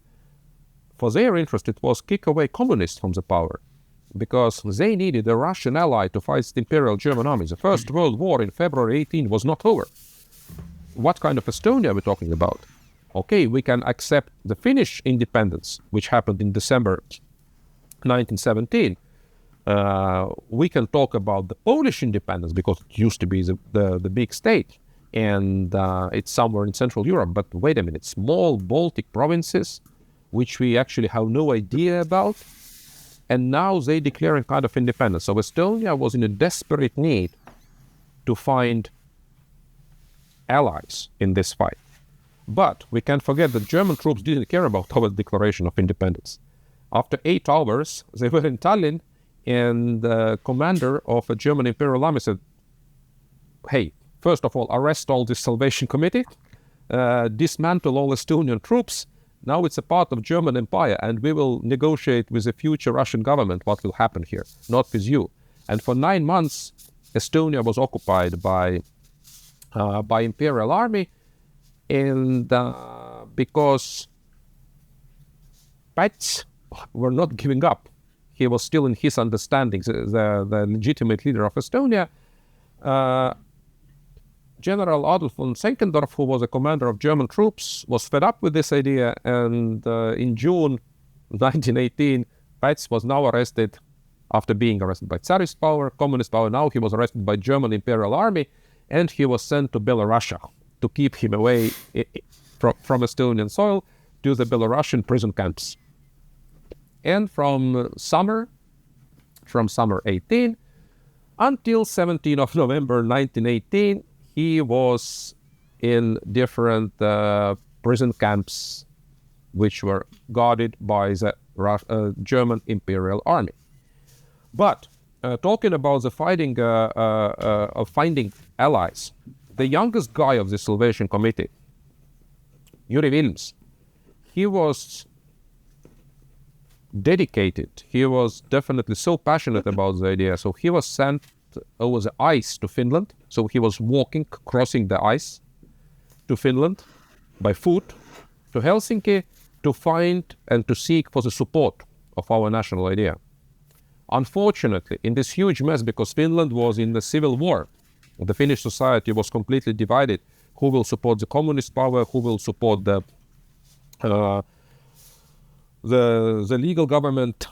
For their interest, it was kick away communists from the power, because they needed a Russian ally to fight the Imperial German armies. The First World War in February 18 was not over. What kind of Estonia are we talking about? Okay, we can accept the Finnish independence, which happened in December 1917. We can talk about the Polish independence, because it used to be the big state, and it's somewhere in Central Europe. But wait a minute, small Baltic provinces, which we actually have no idea about, and now they declare a kind of independence. So Estonia was in a desperate need to find allies in this fight. But we can't forget that German troops didn't care about our declaration of independence. After 8 hours, they were in Tallinn, and the commander of a German Imperial Army said, hey, first of all, arrest all this Salvation Committee, dismantle all Estonian troops. Now it's a part of German Empire, and we will negotiate with the future Russian government what will happen here, not with you. And for 9 months, Estonia was occupied by Imperial Army, and because Päts were not giving up, he was still in his understandings, the legitimate leader of Estonia. General Adolf von Senkendorf, who was a commander of German troops, was fed up with this idea, and in June 1918, Päts was now arrested after being arrested by Tsarist power, communist power. Now he was arrested by German Imperial Army, and he was sent to Belarusia to keep him away from Estonian soil to the Belarusian prison camps. And from summer 18 until 17th of November 1918, he was in different prison camps which were guarded by the German Imperial Army. But talking about the fighting of finding allies, the youngest guy of the Salvation Committee, Yuri Vilms, he was dedicated. He was definitely so passionate about the idea. So he was sent over the ice to Finland. So he was crossing the ice to Finland by foot to Helsinki to find and to seek for the support of our national idea. Unfortunately, in this huge mess, because Finland was in the civil war, the Finnish society was completely divided. Who will support the communist power? Who will support the legal government?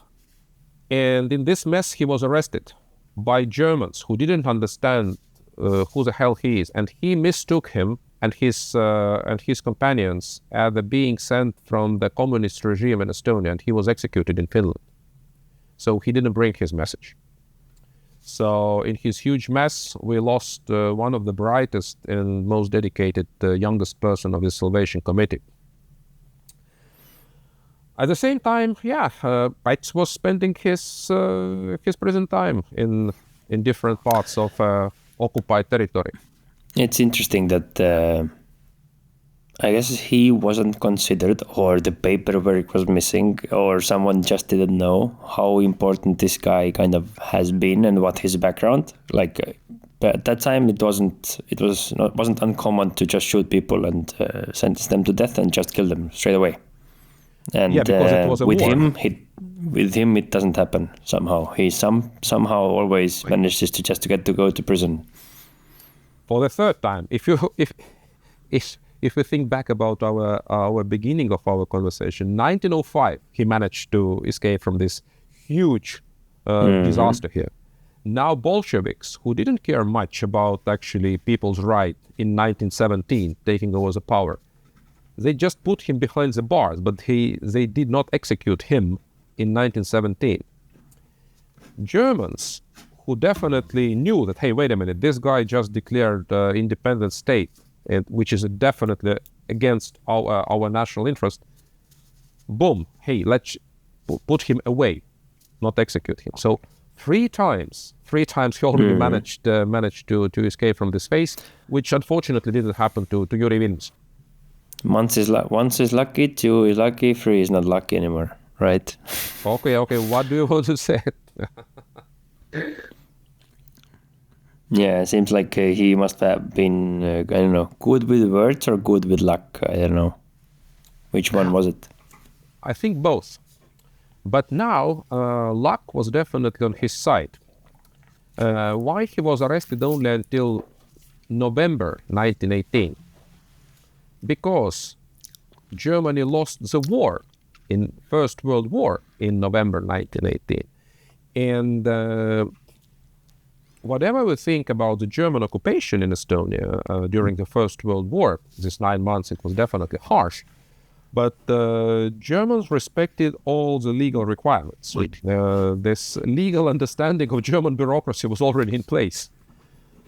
And in this mess, he was arrested by Germans who didn't understand who the hell he is, and he mistook him and his companions as being sent from the communist regime in Estonia, and he was executed in Finland. So he didn't bring his message. So in his huge mess, we lost one of the brightest and most dedicated youngest person of the Salvation Committee. At the same time, Päts was spending his prison time in different parts of occupied territory. It's interesting that I guess he wasn't considered, or the paperwork was missing, or someone just didn't know how important this guy kind of has been and what his background. Like at that time, it wasn't uncommon to just shoot people and sentence them to death and just kill them straight away. And because it was a with war. him, it doesn't happen somehow. He somehow always manages to get to go to prison. For the third time, if we think back about our beginning of our conversation, 1905, he managed to escape from this huge disaster here. Now Bolsheviks, who didn't care much about actually people's right in 1917 taking over the power, they just put him behind the bars, but they did not execute him in 1917. Germans, who definitely knew that, hey, wait a minute, this guy just declared independent state, which is definitely against our national interest. Boom, hey, let's put him away, not execute him. So three times he already managed to escape from this phase, which unfortunately didn't happen to Yuri Vilms. Once is lucky, two is lucky, three is not lucky anymore, right? Okay, what do you want to say? Yeah, it seems like he must have been, I don't know, good with words or good with luck. I don't know. Which one was it? I think both. But now, luck was definitely on his side. Why he was arrested only until November 1918? Because Germany lost the war in First World War in November 1918. And whatever we think about the German occupation in Estonia during the First World War, this 9 months, it was definitely harsh. But Germans respected all the legal requirements. This legal understanding of German bureaucracy was already in place.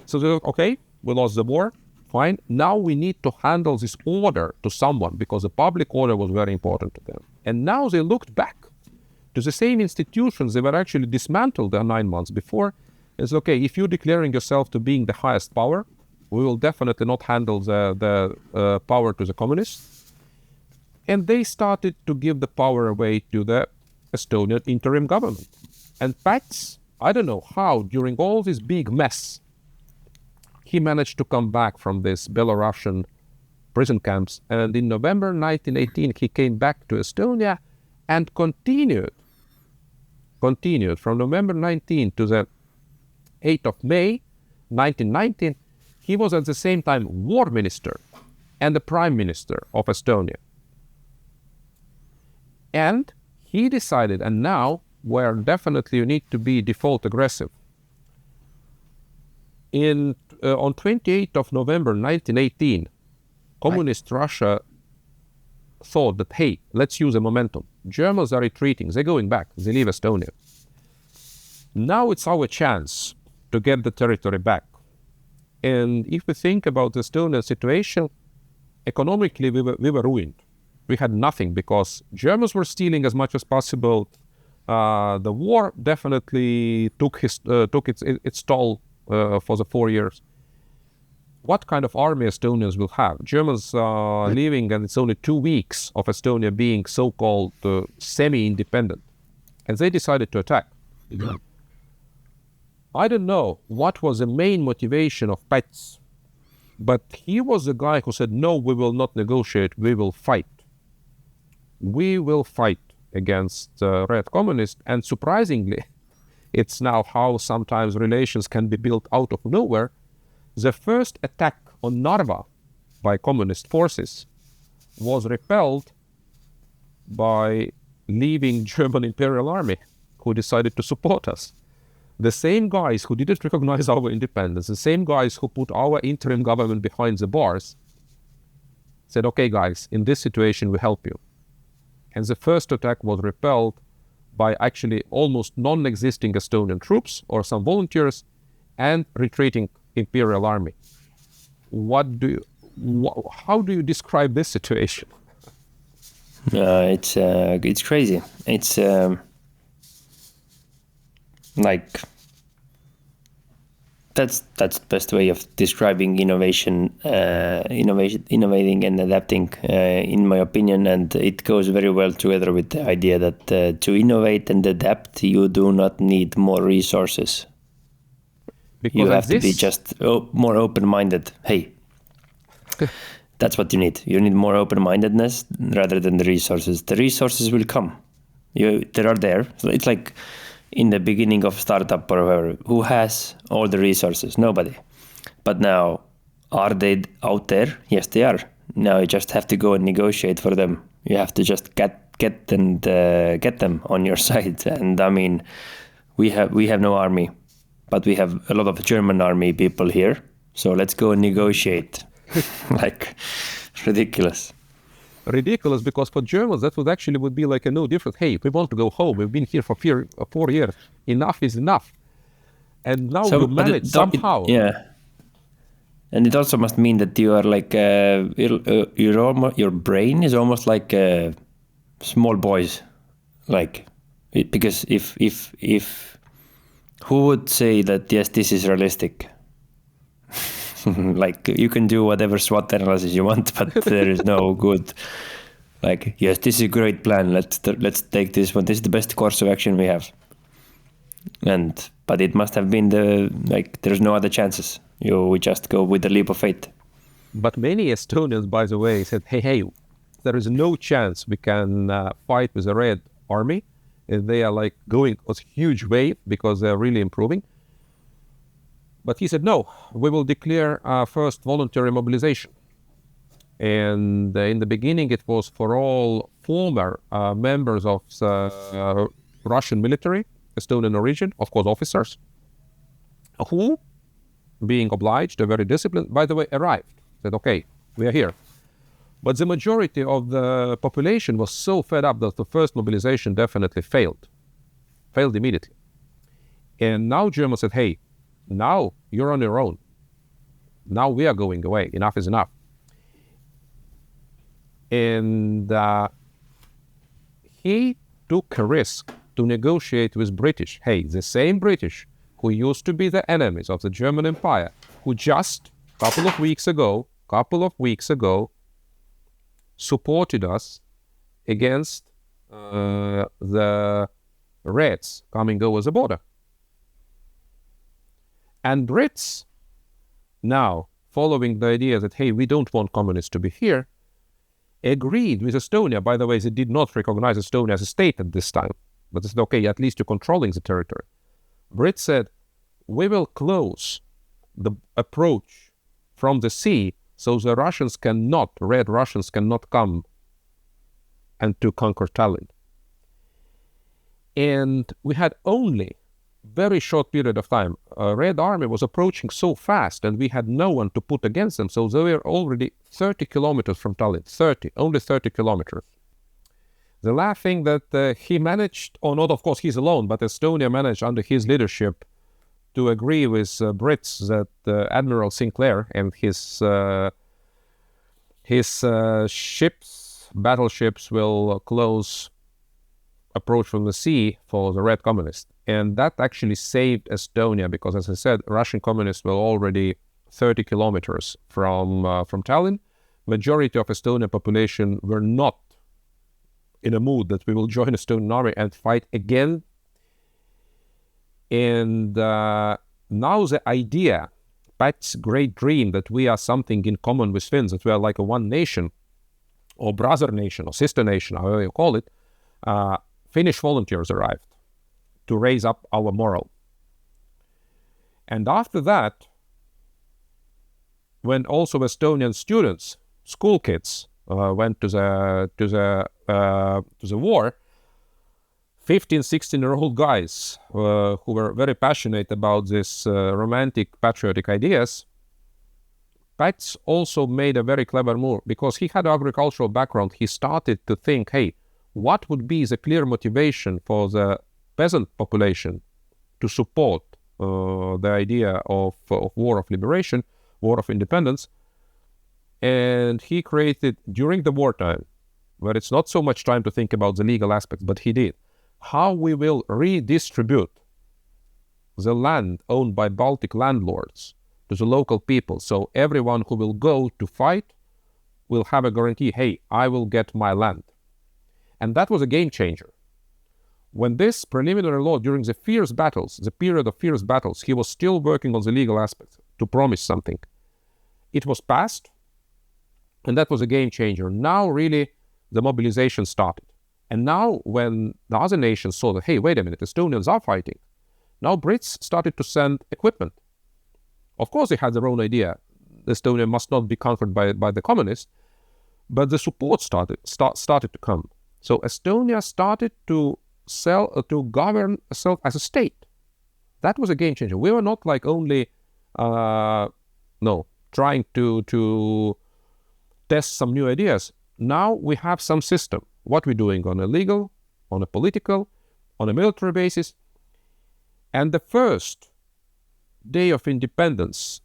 So they thought, okay, we lost the war, fine. Now we need to handle this order to someone because the public order was very important to them. And now they looked back to the same institutions they were actually dismantled 9 months before. It's okay, if you're declaring yourself to being the highest power, we will definitely not handle the power to the communists. And they started to give the power away to the Estonian interim government. And Päts, I don't know how, during all this big mess, he managed to come back from this Belarusian prison camps. And in November 1918, he came back to Estonia and continued from November 19 to the 8th of May 1919, he was at the same time war minister and the prime minister of Estonia. And he decided, and now where definitely you need to be default aggressive. On 28th of November 1918, Communist Russia thought that, hey, let's use a momentum. Germans are retreating, they're going back, they leave Estonia. Now it's our chance to get the territory back. And if we think about the Estonian situation, economically we were ruined. We had nothing because Germans were stealing as much as possible. The war definitely took its toll for the 4 years. What kind of army Estonians will have? Germans are leaving, and it's only 2 weeks of Estonia being so-called semi-independent. And they decided to attack. Yeah. I don't know what was the main motivation of Päts, but he was the guy who said, no, we will not negotiate, we will fight. We will fight against Red Communists, and surprisingly, it's now how sometimes relations can be built out of nowhere. The first attack on Narva by communist forces was repelled by leaving German Imperial Army, who decided to support us. The same guys who didn't recognize our independence, the same guys who put our interim government behind the bars, said, okay guys, in this situation we help you. And the first attack was repelled by actually almost non-existing Estonian troops or some volunteers and retreating imperial army. How do you describe this situation? It's crazy. It's like that's the best way of describing innovating and adapting, in my opinion. And it goes very well together with the idea that to innovate and adapt, you do not need more resources. Because you have to be just more open-minded. Hey, that's what you need. You need more open-mindedness rather than the resources. The resources will come. They are there. So it's like in the beginning of startup or whatever, who has all the resources? Nobody. But now, are they out there? Yes, they are. Now you just have to go and negotiate for them. You have to just get them on your side. And I mean, we have no army, but we have a lot of German army people here. So let's go and negotiate. Like, ridiculous. Ridiculous, because for Germans that would be like a no different. Hey, we want to go home. We've been here for 4 years. Enough is enough. And now you manage somehow. Yeah. And it also must mean that you are like your brain is almost like small boys, like because if who would say that yes, this is realistic? Like you can do whatever SWOT analysis you want, but there is no good. Like yes, this is a great plan. Let's take this one. This is the best course of action we have. But it must have been there's no other chances. We just go with the leap of faith. But many Estonians, by the way, said, hey, there is no chance we can fight with the Red Army. And they are like going on a huge wave because they're really improving. But he said, no, we will declare first voluntary mobilization. And in the beginning, it was for all former members of the Russian military, Estonian origin, of course, officers, who, being obliged, they're very disciplined, by the way, arrived. Said, okay, we are here. But the majority of the population was so fed up that the first mobilization definitely failed immediately. And now Germans said, hey, now you're on your own. Now we are going away. Enough is enough. And he took a risk to negotiate with British. Hey, the same British who used to be the enemies of the German Empire, who just a couple of weeks ago supported us against the Reds coming over the border. And Brits now, following the idea that, hey, we don't want communists to be here, agreed with Estonia. By the way, they did not recognize Estonia as a state at this time, but they said, okay, at least you're controlling the territory. Brits said, we will close the approach from the sea so the Red Russians cannot come and to conquer Tallinn. And we had only very short period of time. Red Army was approaching so fast and we had no one to put against them. So they were already 30 kilometers from Tallinn, only 30 kilometers. The last thing that he managed, or not, of course, he's alone, but Estonia managed under his leadership to agree with Brits that Admiral Sinclair and his battleships will close approach from the sea for the Red Communists. And that actually saved Estonia because, as I said, Russian communists were already 30 kilometers from Tallinn. Majority of Estonian population were not in a mood that we will join Estonian army and fight again. And now the idea, Päts' great dream that we are something in common with Finns, that we are like a one nation, or brother nation, or sister nation, however you call it, Finnish volunteers arrived to raise up our morale. And after that, when also Estonian students, school kids, went to the war, 15, 16-year-old guys who were very passionate about this romantic, patriotic ideas, Päts also made a very clever move because he had an agricultural background. He started to think, hey, what would be the clear motivation for the peasant population to support the idea of war of liberation, war of independence. And he created, during the wartime, where it's not so much time to think about the legal aspects, but he did, how we will redistribute the land owned by Baltic landlords to the local people. So everyone who will go to fight will have a guarantee, hey, I will get my land. And that was a game changer. When this preliminary law, during the fierce battles, the period of fierce battles, he was still working on the legal aspects to promise something. It was passed, and that was a game changer. Now really the mobilization started. And now when the other nations saw that, hey, wait a minute, Estonians are fighting, now Brits started to send equipment. Of course, they had their own idea. Estonia must not be conquered by the communists, but the support started to come. So Estonia started to govern itself as a state. That was a game changer. We were not like only trying to test some new ideas. Now we have some system. What we're doing on a legal, on a political, on a military basis. And the first day of independence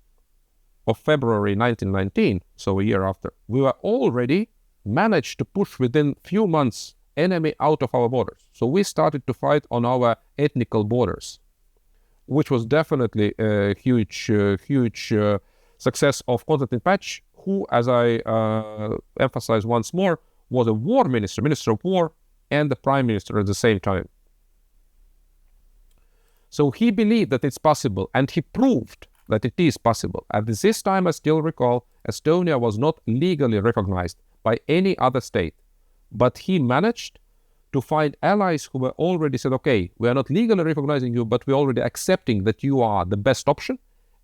of February 1919, so a year after, we were already managed to push within few months enemy out of our borders. So we started to fight on our ethnical borders, which was definitely a huge success of Konstantin Päts, who, as I emphasize once more, was a war minister, minister of war, and the prime minister at the same time. So he believed that it's possible, and he proved that it is possible. At this time, I still recall, Estonia was not legally recognized by any other state. But he managed to find allies who were already said, okay, we are not legally recognizing you, but we're already accepting that you are the best option,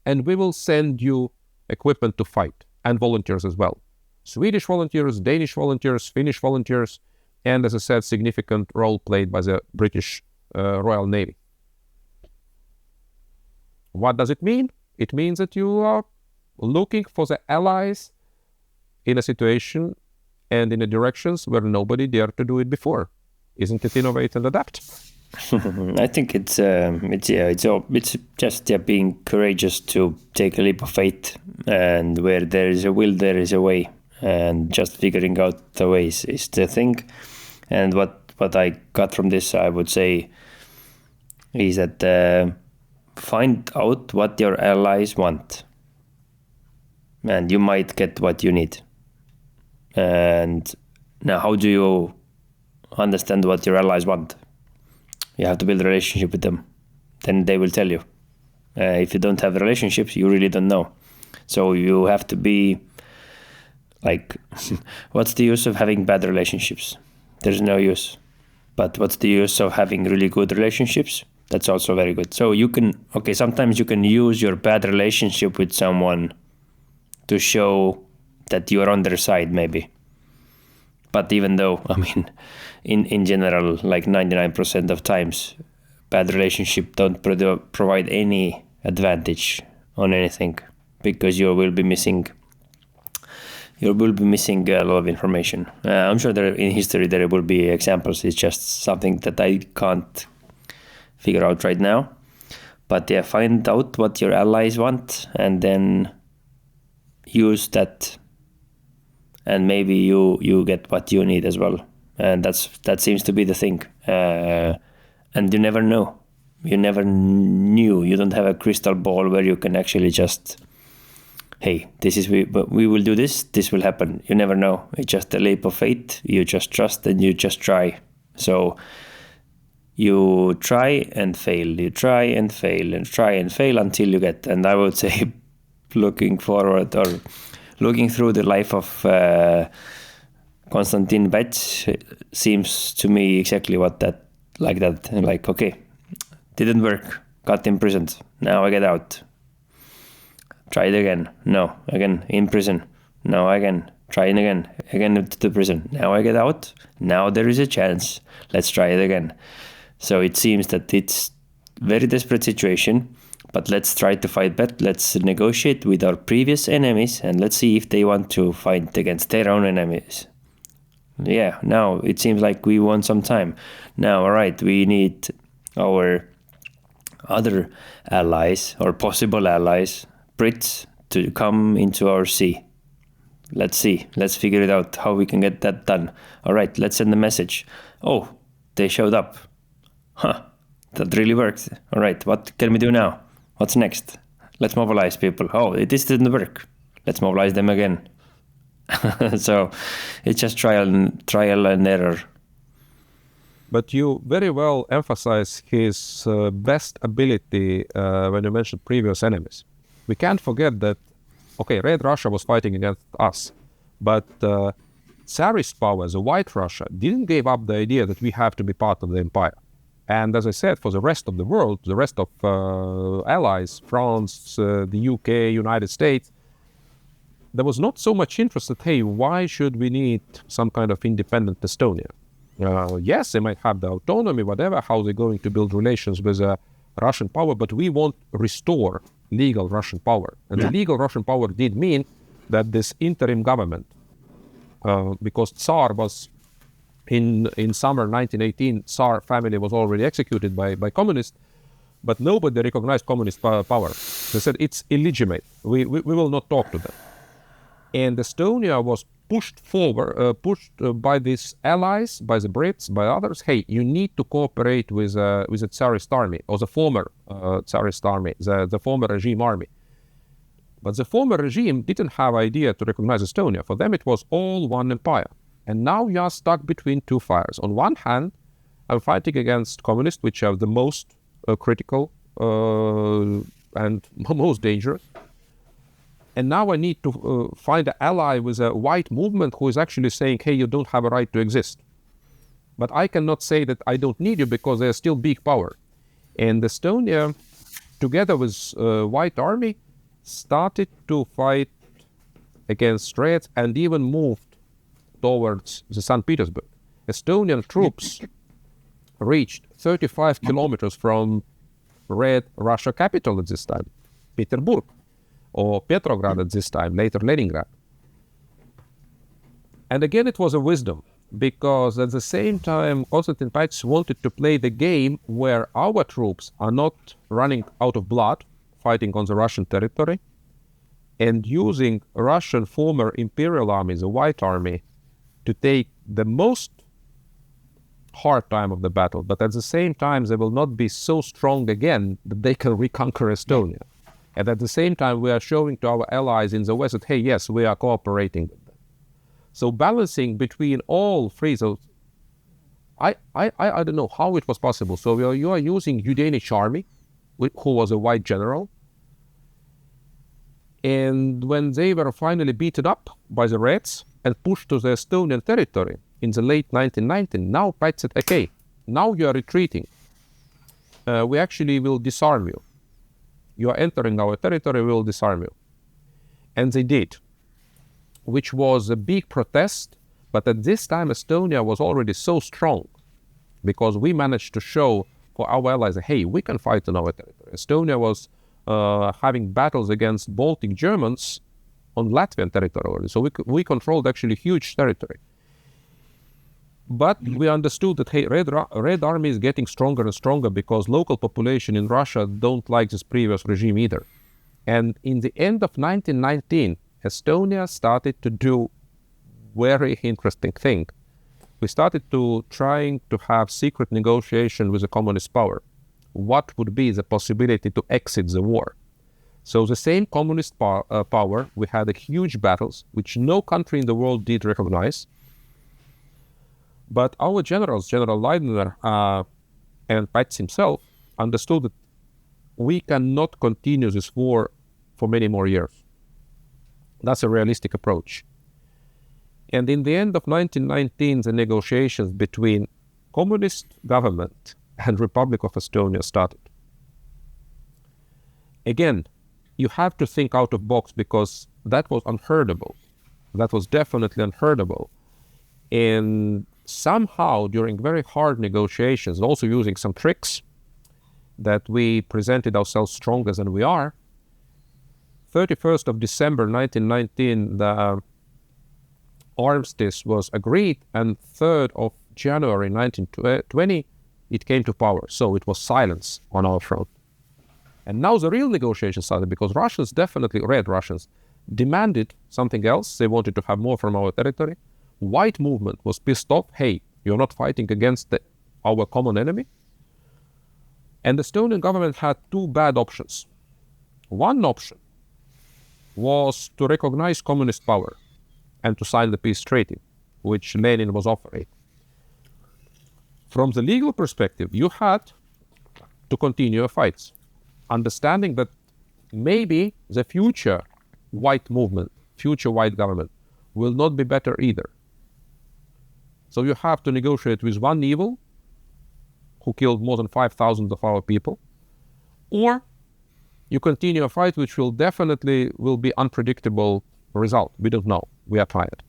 and we will send you equipment to fight, and volunteers as well. Swedish volunteers, Danish volunteers, Finnish volunteers, and as I said, significant role played by the British Royal Navy. What does it mean? It means that you are looking for the allies in a situation and in the directions where nobody dared to do it before. Isn't it innovate and adapt? I think it's just being courageous to take a leap of faith, and where there is a will, there is a way, and just figuring out the ways is the thing. And what I got from this, I would say, is that find out what your allies want, and you might get what you need. And now, how do you understand what your allies want? You have to build a relationship with them. Then they will tell you. If you don't have relationships, you really don't know. So you have to be like, what's the use of having bad relationships? There's no use. But what's the use of having really good relationships? That's also very good. So you can, sometimes you can use your bad relationship with someone to show that you are on their side, maybe. But even though, in general, like 99% of times, bad relationship don't provide any advantage on anything, because you will be missing a lot of information. I'm sure in history there will be examples. It's just something that I can't figure out right now. But yeah, find out what your allies want, and then use that, and maybe you get what you need as well. And that seems to be the thing. And you never know. You never knew. You don't have a crystal ball where you can actually just, hey, we will do this. This will happen. You never know. It's just a leap of faith. You just trust and you just try. So you try and fail. You try and fail and try and fail until you get. And I would say, looking forward or looking through the life of Konstantin Päts seems to me exactly like that. Like, okay, didn't work, got imprisoned, now I get out. Try it again, no, again, in prison, no, again, try it again to the prison, now I get out, now there is a chance, let's try it again. So it seems that it's very desperate situation, but let's try to fight back, let's negotiate with our previous enemies, and let's see if they want to fight against their own enemies. Yeah, now it seems like we want some time. Now, all right, we need our other allies or possible allies, Brits, to come into our sea. Let's see. Let's figure it out how we can get that done. All right, let's send a message. Oh, they showed up. Huh, that really worked. All right, what can we do now? What's next? Let's mobilize people. Oh, this didn't work. Let's mobilize them again. So it's just trial and error. But you very well emphasize his best ability when you mentioned previous enemies. We can't forget that, okay, Red Russia was fighting against us, but Tsarist power, the White Russia, didn't give up the idea that we have to be part of the empire. And as I said, for the rest of the world, the rest of allies, France, the UK, United States, there was not so much interest that, hey, why should we need some kind of independent Estonia? Yes, they might have the autonomy, whatever, how they're going to build relations with Russian power, but we want to restore legal Russian power. And the legal Russian power did mean that this interim government, because Tsar was in summer 1918, Tsar family was already executed by communists, but nobody recognized communist power. They said it's illegitimate. We will not talk to them. And Estonia was pushed forward, by these allies, by the Brits, by others. Hey, you need to cooperate with the Tsarist army, or the former Tsarist army, the former regime army. But the former regime didn't have idea to recognize Estonia. For them, it was all one empire. And now you are stuck between two fires. On one hand, I'm fighting against communists, which are the most critical and most dangerous. And now I need to find an ally with a white movement who is actually saying, hey, you don't have a right to exist. But I cannot say that I don't need you because they're still big power. And Estonia, together with white army, started to fight against Reds and even moved towards the St. Petersburg. Estonian troops reached 35 kilometers from Red Russia capital at this time, Petersburg, or Petrograd at this time, later Leningrad. And again, it was a wisdom, because at the same time, Konstantin Päts wanted to play the game where our troops are not running out of blood, fighting on the Russian territory, and using Russian former imperial army, the White Army, to take the most hard time of the battle, but at the same time, they will not be so strong again that they can reconquer Estonia. And at the same time, we are showing to our allies in the West that, hey, yes, we are cooperating with them. So balancing between all three, so I don't know how it was possible. So you are using Udanic army, who was a white general. And when they were finally beaten up by the Reds and pushed to the Estonian territory in the late 1919, now Päts said, okay, now you are retreating. We actually will disarm you. You are entering our territory, we will disarm you. And they did, which was a big protest. But at this time, Estonia was already so strong because we managed to show for our allies, hey, we can fight on our territory. Estonia was having battles against Baltic Germans on Latvian territory already. So we controlled actually huge territory. But we understood that, hey, Red Army is getting stronger and stronger because local population in Russia don't like this previous regime either. And in the end of 1919, Estonia started to do very interesting thing. We started to trying to have secret negotiation with the communist power. What would be the possibility to exit the war? So the same communist power, we had a huge battles, which no country in the world did recognize. But our generals, General Leitner and Päts himself, understood that we cannot continue this war for many more years. That's a realistic approach. And in the end of 1919, the negotiations between communist government and Republic of Estonia started. Again, you have to think out of box because that was unheardable. That was definitely unheardable. And somehow, during very hard negotiations, also using some tricks that we presented ourselves stronger than we are, 31st of December 1919, the armistice was agreed, and 3rd of January 1920, it came to power. So it was silence on our front. And now the real negotiations started, because Russians, definitely Red Russians, demanded something else. They wanted to have more from our territory. White movement was pissed off. Hey, you're not fighting against our common enemy. And the Estonian government had two bad options. One option was to recognize communist power and to sign the peace treaty, which Lenin was offering. From the legal perspective, you had to continue your fights, understanding that maybe the future white movement, future white government, will not be better either. So you have to negotiate with one evil who killed more than 5,000 of our people, or you continue a fight which will definitely be unpredictable result. We don't know. We are tired.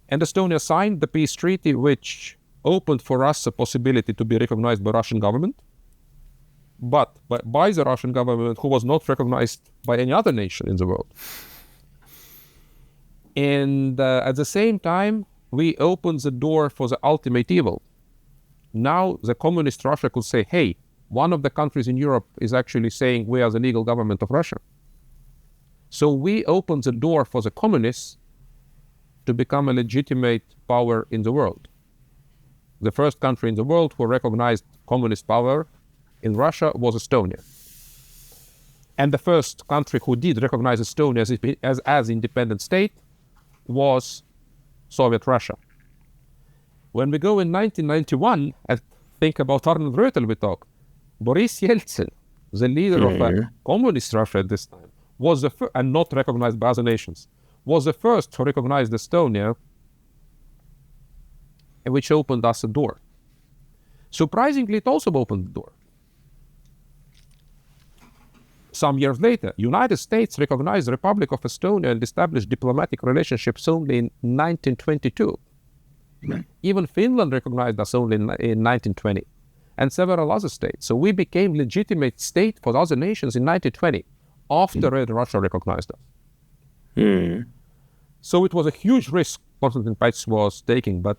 And Estonia signed the peace treaty, which opened for us a possibility to be recognized by Russian government, but by the Russian government, who was not recognized by any other nation in the world. And at the same time, we opened the door for the ultimate evil. Now the communist Russia could say, hey, one of the countries in Europe is actually saying we are the legal government of Russia. So we opened the door for the communists to become a legitimate power in the world. The first country in the world who recognized communist power in Russia was Estonia. And the first country who did recognize Estonia as independent state was Soviet Russia. When we go in 1991 and think about Arnold Rötel, we talk, Boris Yeltsin, the leader of communist Russia at this time, was the first, and not recognized by other nations, was the first to recognize Estonia, which opened us a door. Surprisingly, it also opened the door. Some years later, United States recognized the Republic of Estonia and established diplomatic relationships only in 1922. Even Finland recognized us only in 1920, and several other states. So we became legitimate state for other nations in 1920, after Red Russia recognized us. So it was a huge risk Konstantin Päts was taking, but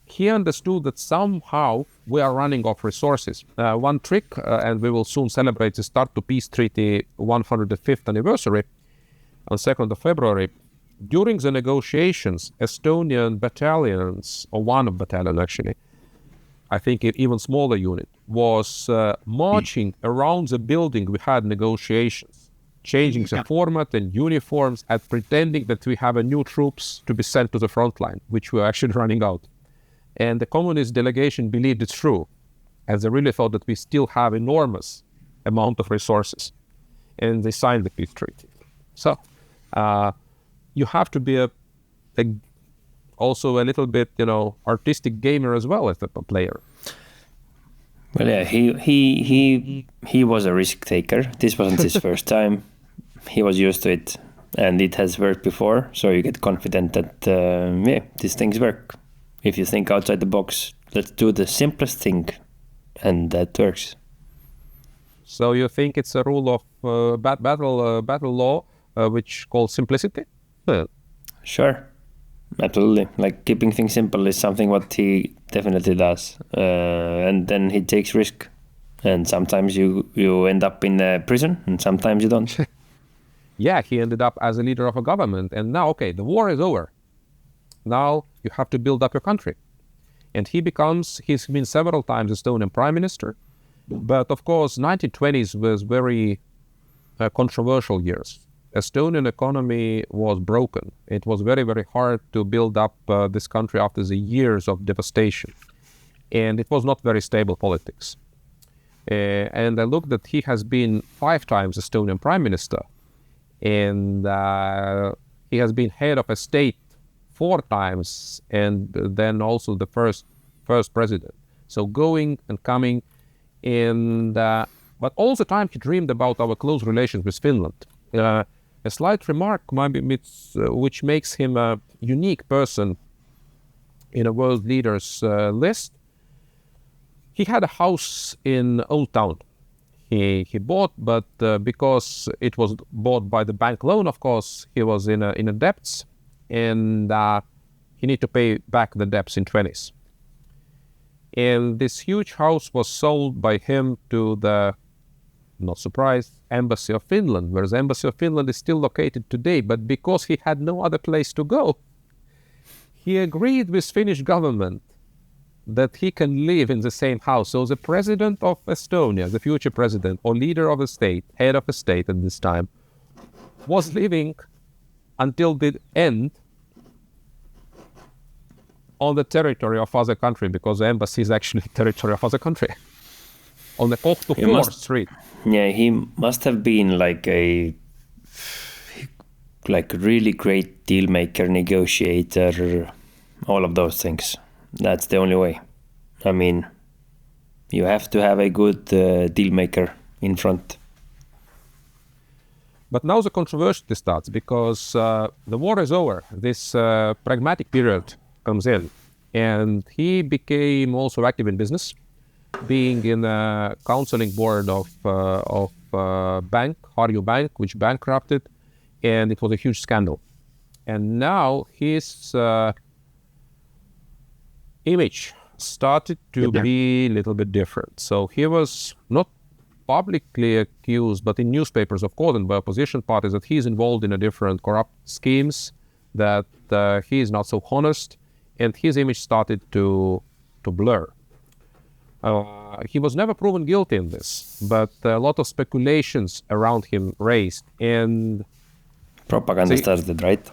he understood that somehow we are running out of resources. One trick, and we will soon celebrate the Start to Peace Treaty 105th anniversary on 2nd of February. During the negotiations, Estonian battalions, or one battalion actually, I think an even smaller unit, was marching around the building we had negotiations, changing the format and uniforms and pretending that we have a new troops to be sent to the front line, which we were actually running out. And the communist delegation believed it's true, as they really thought that we still have enormous amount of resources. And they signed the peace treaty. So you have to be also a little bit, artistic gamer as well as a player. Well, yeah, he was a risk taker. This wasn't his first time. He was used to it, and it has worked before. So you get confident that these things work. If you think outside the box, let's do the simplest thing, and that works. So you think it's a rule of battle law, which called simplicity? Sure, absolutely. Like keeping things simple is something what he definitely does, and then he takes risk, and sometimes you end up in a prison, and sometimes you don't. Yeah, he ended up as a leader of a government, and now, okay, the war is over. Now you have to build up your country. And he's been several times Estonian prime minister. But of course, 1920s was very controversial years. Estonian economy was broken. It was very, very hard to build up this country after the years of devastation. And it was not very stable politics. And I looked that he has been 5 times Estonian prime minister. And he has been head of a state 4 times, and then also the first president. So going and coming, and but all the time he dreamed about our close relations with Finland. A slight remark, maybe, which makes him a unique person in a world leaders list. He had a house in Old Town. He bought, but because it was bought by the bank loan, of course, he was in a debts. and he need to pay back the debts in 20s. And this huge house was sold by him to the, not surprised, Embassy of Finland, where the Embassy of Finland is still located today. But because he had no other place to go, he agreed with Finnish government that he can live in the same house. So the president of Estonia, the future president or leader of a state, head of a state at this time, was living until the end on the territory of other country, because the embassy is actually territory of other country. On the 4th Street. Yeah, he must have been like a really great deal maker, negotiator, all of those things. That's the only way. I mean, you have to have a good deal maker in front. But now the controversy starts, because the war is over. This pragmatic period comes in, and he became also active in business, being in a counseling board of bank, Harju Bank, which bankrupted, and it was a huge scandal. And now his image started to be a little bit different. So he was not publicly accused, but in newspapers, of course, and by opposition parties, that he's involved in a different corrupt schemes, that he is not so honest, and his image started to blur. He was never proven guilty in this, but a lot of speculations around him raised, and propaganda started, right?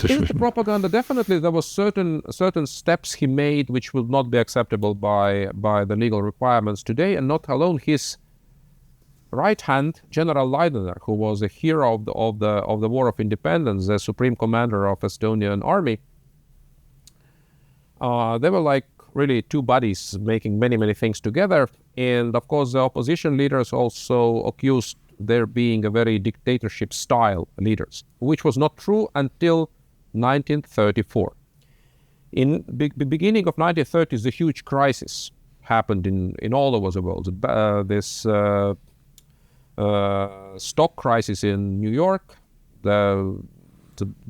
Into propaganda, definitely there was certain steps he made which will not be acceptable by the legal requirements today, and not alone his right hand, General Heldna, who was a hero of the War of Independence, the supreme commander of Estonian army. They were like really two buddies making many things together, and of course the opposition leaders also accused there being a very dictatorship style leaders, which was not true until 1934. In the beginning of 1930s, the huge crisis happened in all over the world. This stock crisis in New York, the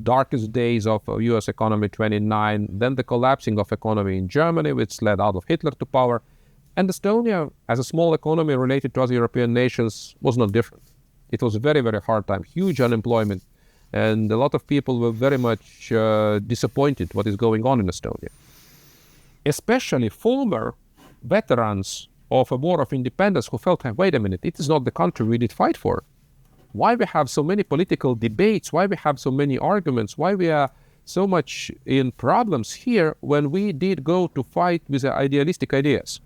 darkest days of US economy, 29, then the collapsing of economy in Germany, which led Adolf Hitler to power. And Estonia, as a small economy related to other European nations, was not different. It was a very hard time, huge unemployment, and a lot of people were very much disappointed what is going on in Estonia. Especially former veterans of a war of independence who felt, wait a minute, it is not the country we did fight for. Why we have so many political debates? Why we have so many arguments? Why we are so much in problems here when we did go to fight with idealistic ideas?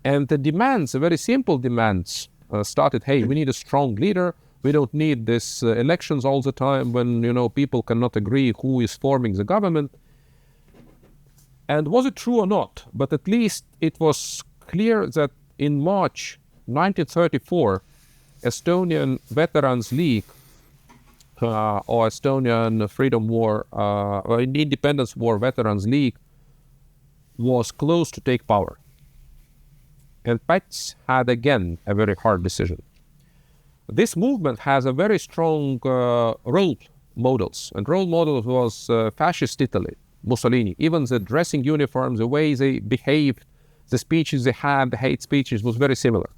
And the demands, the very simple demands, started, hey, we need a strong leader. We don't need this elections all the time when, people cannot agree who is forming the government. And was it true or not? But at least it was clear that in March 1934, Estonian Veterans League or Estonian Freedom War or Independence War Veterans League was close to take power. And Päts had again a very hard decision. This movement has a very strong role models, and role models was fascist Italy, Mussolini. Even the dressing uniforms, the way they behaved, the speeches they had, the hate speeches was very similar.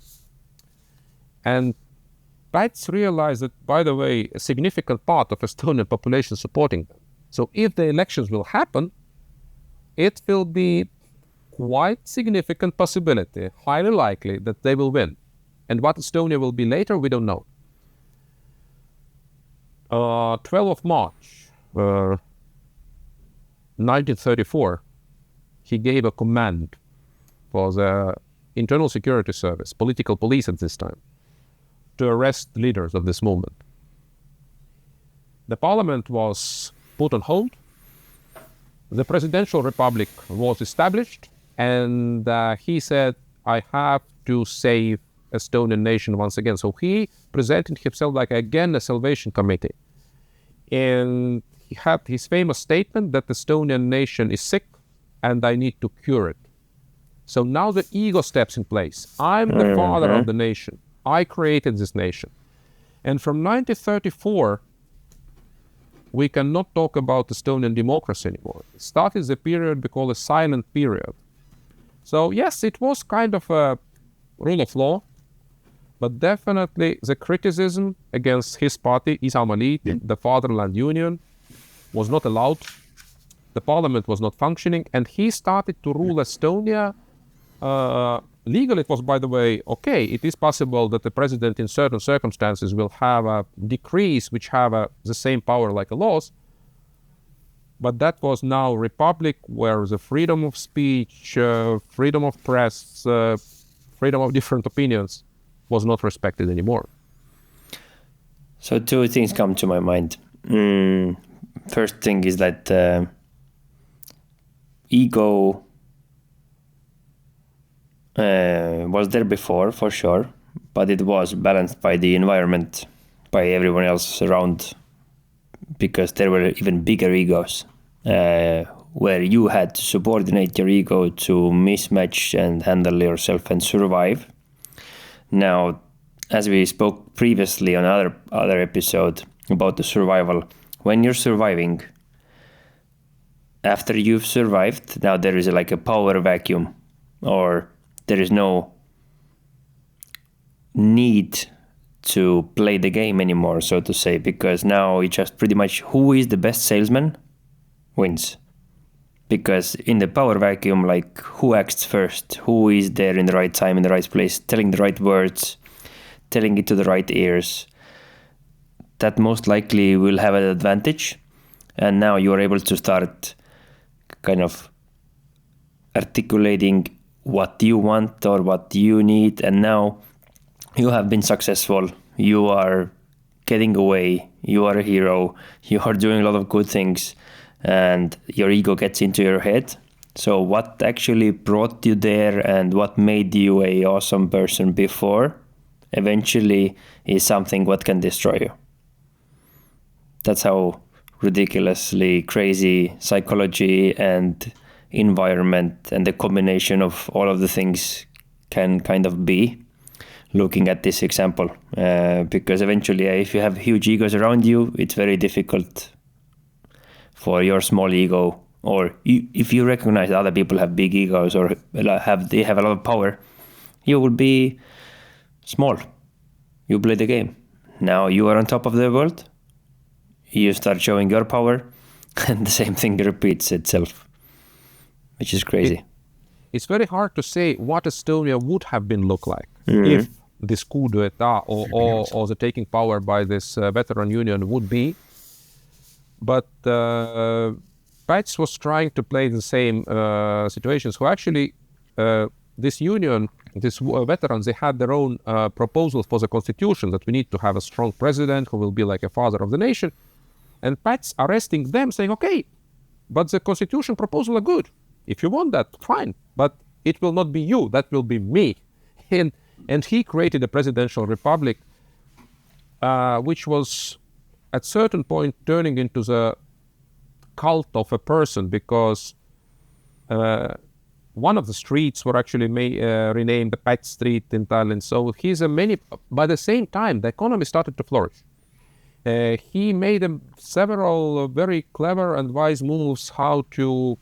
And Päts realized that, by the way, a significant part of Estonian population supporting them. So if the elections will happen, it will be quite significant possibility, highly likely, that they will win. And what Estonia will be later, we don't know. 12th of March, 1934, he gave a command for the Internal Security Service, political police at this time, to arrest leaders of this movement. The parliament was put on hold. The presidential republic was established, and he said, I have to save Estonian nation once again. So he presented himself like, again, a salvation committee. And he had his famous statement that the Estonian nation is sick and I need to cure it. So now the ego steps in place. I'm the father of the nation. I created this nation. And from 1934 we cannot talk about Estonian democracy anymore. It started the period we call a silent period. So yes, it was kind of a rule of law, but definitely the criticism against his party, Isamaaliit, the Fatherland Union, was not allowed. The parliament was not functioning, and he started to rule Estonia. Legally, it was, by the way, okay. It is possible that the president in certain circumstances will have a decrees which have the same power like a laws. But that was now republic where the freedom of speech, freedom of press, freedom of different opinions was not respected anymore. So two things come to my mind. First thing is that ego was there before, for sure, but it was balanced by the environment, by everyone else around, because there were even bigger egos where you had to subordinate your ego to mismatch and handle yourself and survive. Now, as we spoke previously on other episode about the survival, when you're surviving, after you've survived, now there is like a power vacuum, or there is no need to play the game anymore, so to say, because now it's just pretty much who is the best salesman wins. Because in the power vacuum, like who acts first, who is there in the right time, in the right place, telling the right words, telling it to the right ears, that most likely will have an advantage. And now you are able to start kind of articulating what you want or what you need, and now you have been successful, you are getting away, you are a hero, you are doing a lot of good things, and your ego gets into your head. So what actually brought you there and what made you a awesome person before eventually is something what can destroy you. That's how ridiculously crazy psychology and environment and the combination of all of the things can kind of be, looking at this example, because eventually if you have huge egos around you, it's very difficult for your small ego, or if you recognize other people have big egos or they have a lot of power, you will be small. You play the game. Now you are on top of the world, you start showing your power, and the same thing repeats itself, which is crazy. It's very hard to say what Estonia would have been look like if this coup d'etat or the taking power by this veteran union would be. But Päts was trying to play the same situation. So actually, this union, these veterans, they had their own proposal for the constitution, that we need to have a strong president who will be like a father of the nation. And Päts arresting them, saying, okay, but the constitution proposal are good. If you want that, fine. But it will not be you, that will be me. And he created a presidential republic, which was at certain point turning into the cult of a person, because one of the streets were actually renamed the Päts Street in Tallinn. So by the same time, the economy started to flourish. He made several very clever and wise moves how to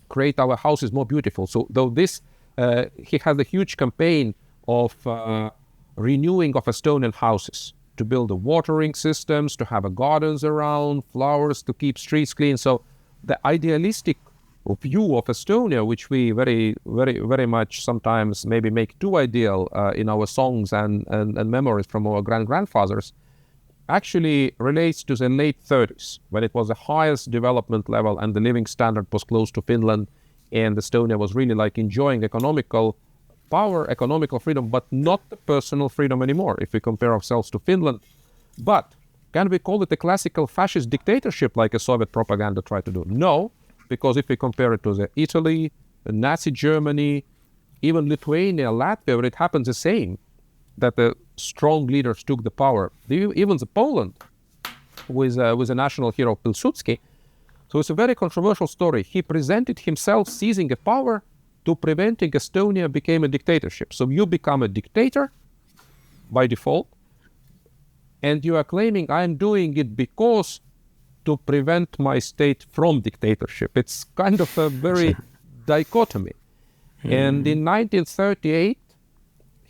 create our houses more beautiful. So though he had a huge campaign of renewing of Estonian houses, to build the watering systems, to have gardens around, flowers, to keep streets clean. So the idealistic view of Estonia, which we very, very, very much sometimes maybe make too ideal in our songs and memories from our grandfathers, actually relates to the late 30s, when it was the highest development level and the living standard was close to Finland, and Estonia was really like enjoying economical power, economical freedom, but not the personal freedom anymore if we compare ourselves to Finland. But can we call it a classical fascist dictatorship like a Soviet propaganda tried to do? No, because if we compare it to the Italy, Nazi Germany, even Lithuania, Latvia, where it happens the same, that the strong leaders took the power. Even the Poland with a national hero, Pilsudski. So it's a very controversial story. He presented himself seizing a power to preventing Estonia became a dictatorship. So you become a dictator by default, and you are claiming I'm doing it because to prevent my state from dictatorship. It's kind of a very dichotomy. And in 1938,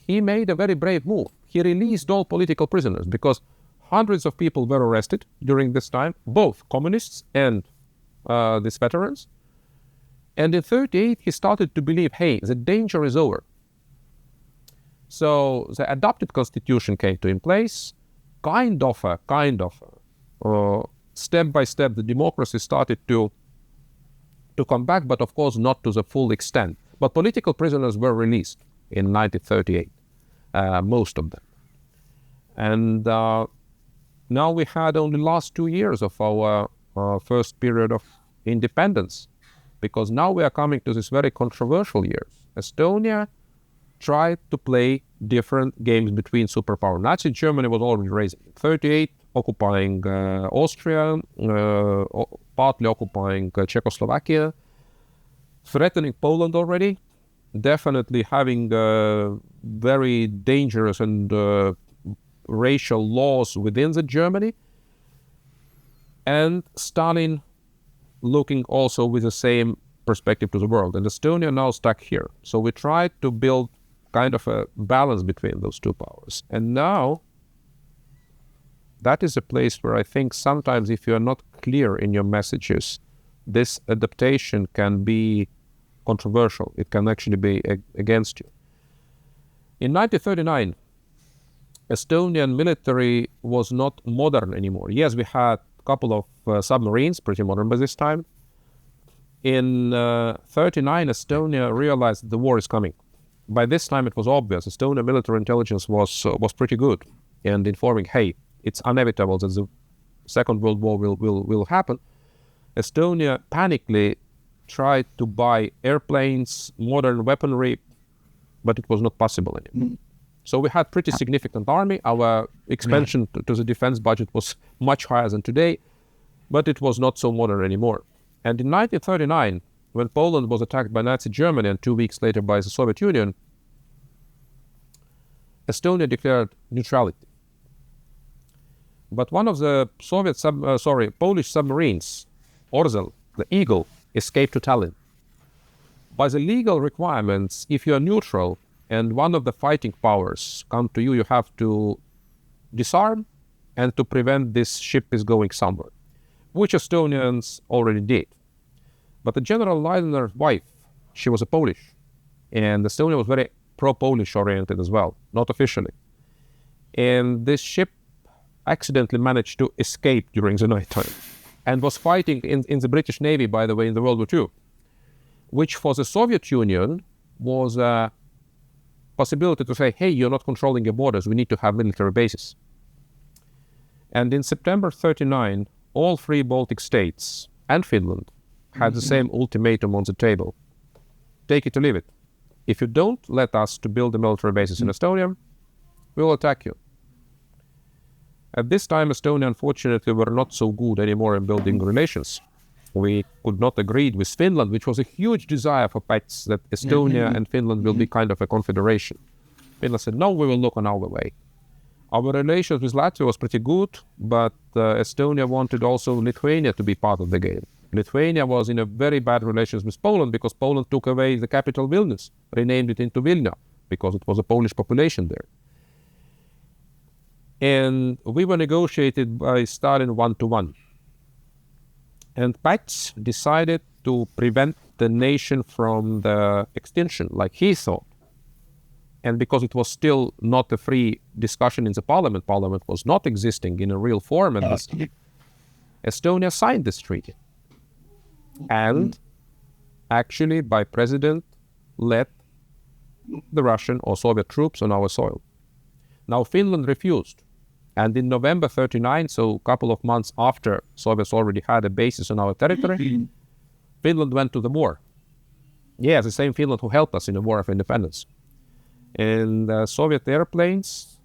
he made a very brave move. He released all political prisoners because hundreds of people were arrested during this time, both communists and these veterans. And in 1938, he started to believe, hey, the danger is over. So the adopted constitution came to in place, step by step, the democracy started to come back, but of course not to the full extent. But political prisoners were released in 1938, most of them. And now we had only last 2 years of our first period of independence, because now we are coming to this very controversial years. Estonia tried to play different games between superpower. Nazi Germany was already raising. 1938, occupying Austria, partly occupying Czechoslovakia, threatening Poland already, definitely having very dangerous and racial laws within the Germany, and Stalin looking also with the same perspective to the world. And Estonia now stuck here. So we tried to build kind of a balance between those two powers. And now that is a place where I think sometimes if you are not clear in your messages, this adaptation can be controversial. It can actually be against you. In 1939, Estonian military was not modern anymore. Yes, we had a couple of submarines, pretty modern by this time. In 1939, Estonia realized the war is coming. By this time, it was obvious. Estonian military intelligence was pretty good and informing, hey, it's inevitable that the Second World War will happen. Estonia panically tried to buy airplanes, modern weaponry, but it was not possible anymore. So we had pretty significant army. Our expansion to the defense budget was much higher than today, but it was not so modern anymore. And in 1939, when Poland was attacked by Nazi Germany and 2 weeks later by the Soviet Union, Estonia declared neutrality. But one of the Polish submarines, Orzel, the Eagle, escaped to Tallinn. By the legal requirements, if you are neutral and one of the fighting powers come to you, you have to disarm and to prevent this ship is going somewhere, which Estonians already did. But the General Leidener's wife, she was a Polish, and Estonia was very pro-Polish oriented as well, not officially. And this ship accidentally managed to escape during the nighttime and was fighting in the British Navy, by the way, in the World War II, which for the Soviet Union was a possibility to say, hey, you're not controlling your borders, we need to have military bases. And in September 1939, all three Baltic states and Finland had the same ultimatum on the table. Take it or leave it. If you don't let us to build the military bases in Estonia, we will attack you. At this time, Estonia, unfortunately, were not so good anymore in building relations. We could not agree with Finland, which was a huge desire for Päts that Estonia and Finland will be kind of a confederation. Finland said, no, we will look on our way. Our relations with Latvia was pretty good, but Estonia wanted also Lithuania to be part of the game. Lithuania was in a very bad relations with Poland because Poland took away the capital Vilnius, renamed it into Vilna, because it was a Polish population there. And we were negotiated by Stalin 1-to-1. And Päts decided to prevent the nation from the extinction, like he thought. And because it was still not a free discussion in the parliament was not existing in a real form, and Estonia signed this treaty. And actually, by president, let the Russian or Soviet troops on our soil. Now, Finland refused. And in November 1939, so a couple of months after Soviets already had a basis on our territory, Finland went to the war. Yeah, the same Finland who helped us in the War of Independence. And Soviet airplanes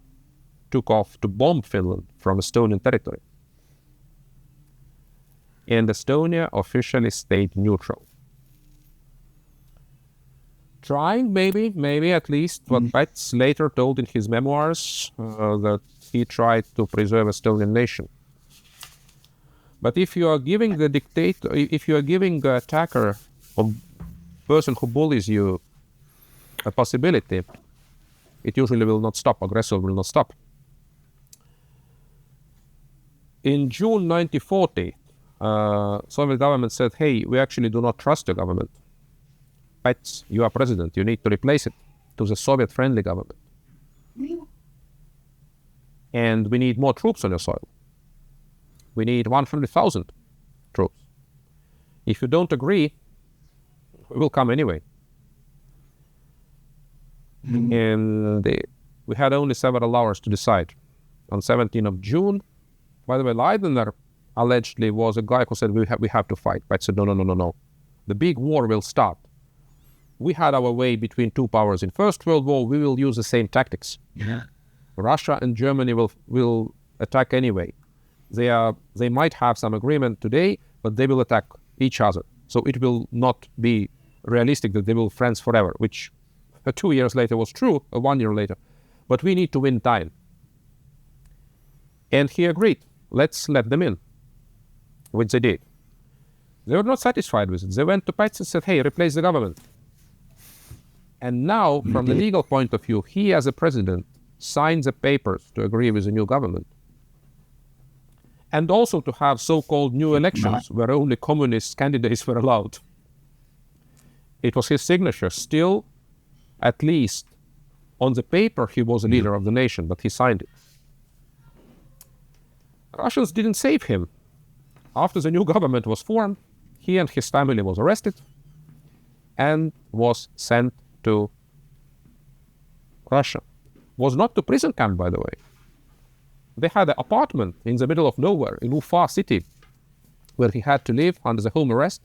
took off to bomb Finland from Estonian territory. And Estonia officially stayed neutral. Trying maybe at least what Päts later told in his memoirs, that he tried to preserve Estonian nation. But if you are giving the dictator, if you are giving the attacker or person who bullies you a possibility, it usually will not stop. Aggressor will not stop. In June 1940, Soviet government said, hey, we actually do not trust your government. Päts, you are president, you need to replace it to the Soviet-friendly government. And we need more troops on your soil. We need 100,000 troops. If you don't agree, we will come anyway. And we had only several hours to decide. On 17th of June, by the way, Heldna allegedly was a guy who said, we have to fight. But said, no. The big war will start. We had our way between two powers. In First World War, we will use the same tactics. Yeah. Russia and Germany will attack anyway. They might have some agreement today, but they will attack each other. So it will not be realistic that they will be friends forever, which 2 years later was true, 1 year later. But we need to win time. And he agreed, let's let them in, which they did. They were not satisfied with it. They went to Päts and said, hey, replace the government. And now, from the legal point of view, he as a president signed the papers to agree with the new government. And also to have so-called new elections where only communist candidates were allowed. It was his signature. Still, at least on the paper, he was a leader of the nation, but he signed it. Russians didn't save him. After the new government was formed, he and his family was arrested and was sent to Russia. Was not to prison camp, by the way. They had an apartment in the middle of nowhere in Ufa city where he had to live under the home arrest.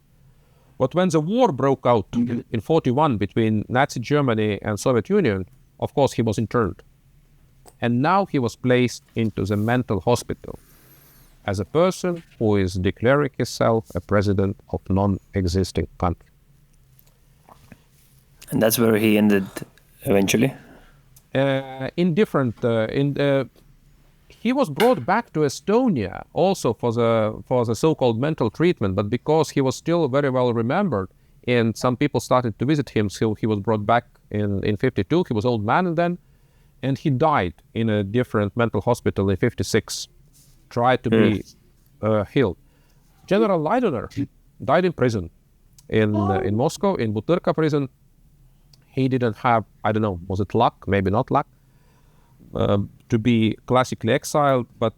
But when the war broke out in 41 between Nazi Germany and Soviet Union, of course he was interned. And now he was placed into the mental hospital as a person who is declaring himself a president of non-existing country. And that's where he ended eventually? He was brought back to Estonia also for the so-called mental treatment, but because he was still very well remembered and some people started to visit him, so he was brought back in 52. He was an old man then, and he died in a different mental hospital in 56. Tried to be healed. General Heldna died in prison in Moscow, in Butyrka prison. He didn't have, I don't know, was it luck? Maybe not luck, to be classically exiled, but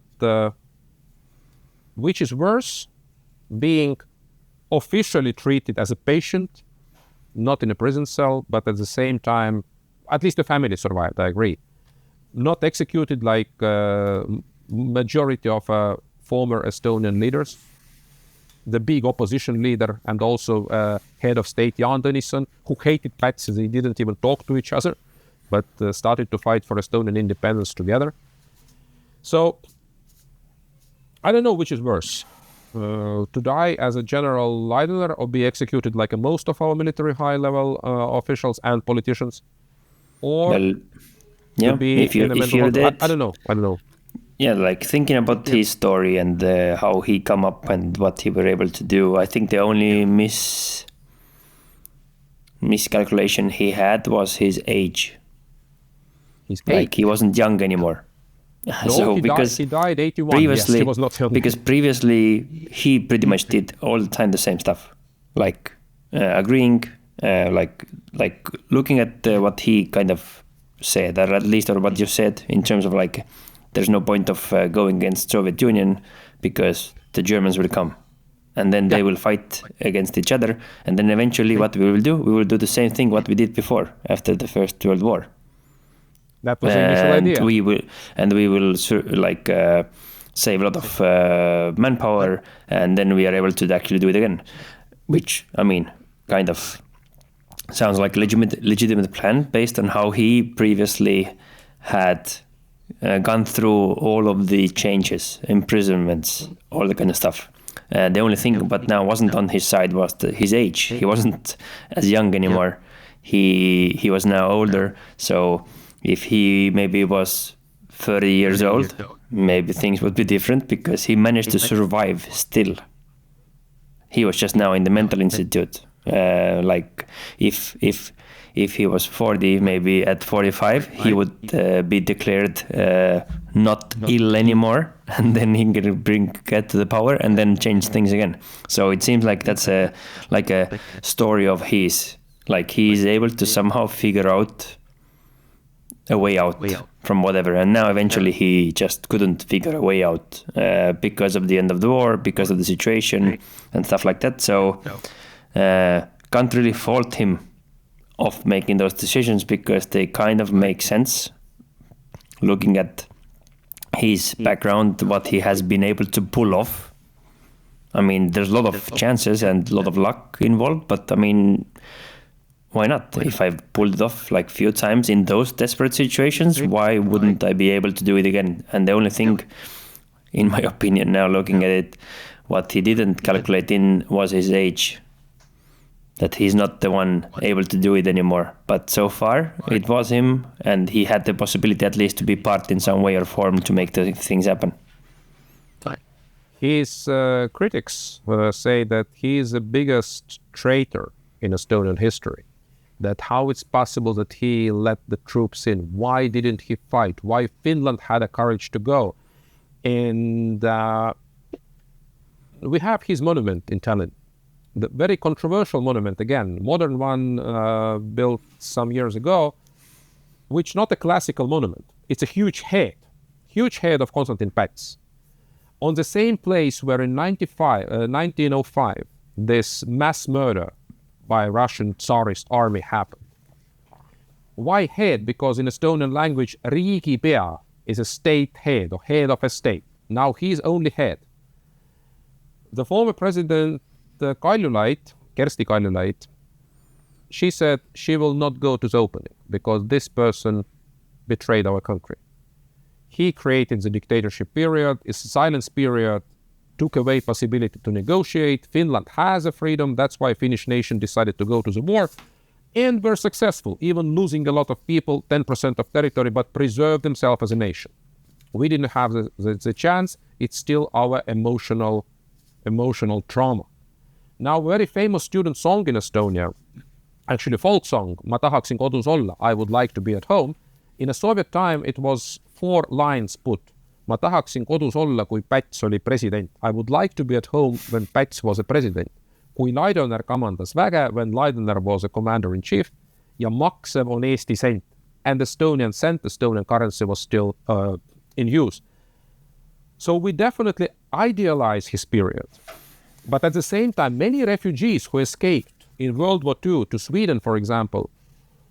which is worse, being officially treated as a patient, not in a prison cell, but at the same time, at least the family survived, I agree. Not executed like majority of former Estonian leaders. The big opposition leader and also head of state, Jaan Tõnisson, who hated Päts, they didn't even talk to each other, but started to fight for Estonian independence together. So, I don't know which is worse, to die as a General Heldna or be executed like most of our military high-level officials and politicians, or to be in a mental hospital. I don't know. Yeah, like thinking about his story and how he come up and what he were able to do, I think the only miscalculation he had was his age. Like he wasn't young anymore. No, so he died 81. Previously, yes, he was not young. Because previously he pretty much did all the time the same stuff, like agreeing, like looking at what he kind of said, or at least or what you said in terms of like. There's no point of going against Soviet Union because the Germans will come and then they will fight against each other. And then eventually what we will do the same thing what we did before after the First World War. That was the initial idea. We will save a lot of manpower and then we are able to actually do it again. Which, I mean, kind of sounds like a legitimate plan based on how he previously had gone through all of the changes, imprisonments, all the kind of stuff. The only thing, but now wasn't on his side was his age. He wasn't as young anymore. He was now older. So if he maybe was 30 years old, maybe things would be different, because he managed to survive still. He was just now in the mental institute. Like if he was 40, maybe at 45, he would be declared not ill anymore, and then he can get to the power and then change things again. So it seems like that's a story of his. Like he is able to somehow figure out a way out from whatever, and now eventually he just couldn't figure a way out because of the end of the war, because of the situation and stuff like that. So can't really fault him of making those decisions, because they kind of make sense looking at his background, what he has been able to pull off. I mean, there's a lot of chances and a lot of luck involved, but I mean, why not? If I've pulled it off like few times in those desperate situations, why wouldn't I be able to do it again? And the only thing, in my opinion, now looking at it, what he didn't calculate in was his age. That he's not the one able to do it anymore. But so far, it was him, and he had the possibility at least to be part in some way or form to make the things happen. His critics say that he is the biggest traitor in Estonian history. That how it's possible that he let the troops in? Why didn't he fight? Why Finland had the courage to go? And we have his monument in Tallinn. The very controversial monument, again, modern one built some years ago, which not a classical monument. It's a huge head of Konstantin Päts. On the same place where in 1905, this mass murder by Russian Tsarist army happened. Why head? Because in Estonian language, riigipea is a state head or head of a state. Now he's only head. The former president, Kersti Kaljulaid, she said she will not go to the opening because this person betrayed our country. He created the dictatorship period, it's a silence period, took away possibility to negotiate. Finland has a freedom, that's why Finnish nation decided to go to the war, and were successful, even losing a lot of people, 10% of territory, but preserved themselves as a nation. We didn't have the chance, it's still our emotional trauma. Now, very famous student song in Estonia, actually folk song, Ma tahaksin kodus olla, I would like to be at home. In a Soviet time, it was 4 lines put. Ma tahaksin kodus olla, kui Päts oli president. I would like to be at home when Päts was a president. Kui Laidoner kamandas väge, when Laidoner was a commander-in-chief. Ja maksev on Eesti sent. And Estonian cent, Estonian currency was still in use. So we definitely idealize his period. But at the same time, many refugees who escaped in World War II to Sweden, for example,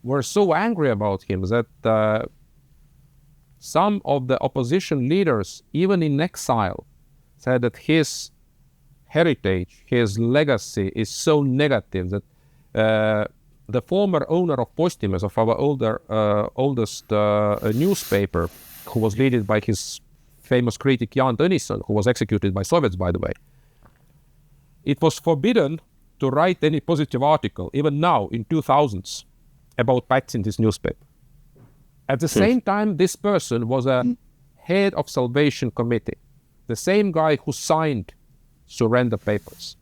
were so angry about him that some of the opposition leaders, even in exile, said that his heritage, his legacy is so negative that the former owner of Postimees, of our oldest newspaper, who was led by his famous critic Jaan Tõnisson, who was executed by Soviets, by the way, it was forbidden to write any positive article, even now in 2000s, about Päts in this newspaper. At the same time, this person was a head of Salvation Committee, the same guy who signed surrender papers.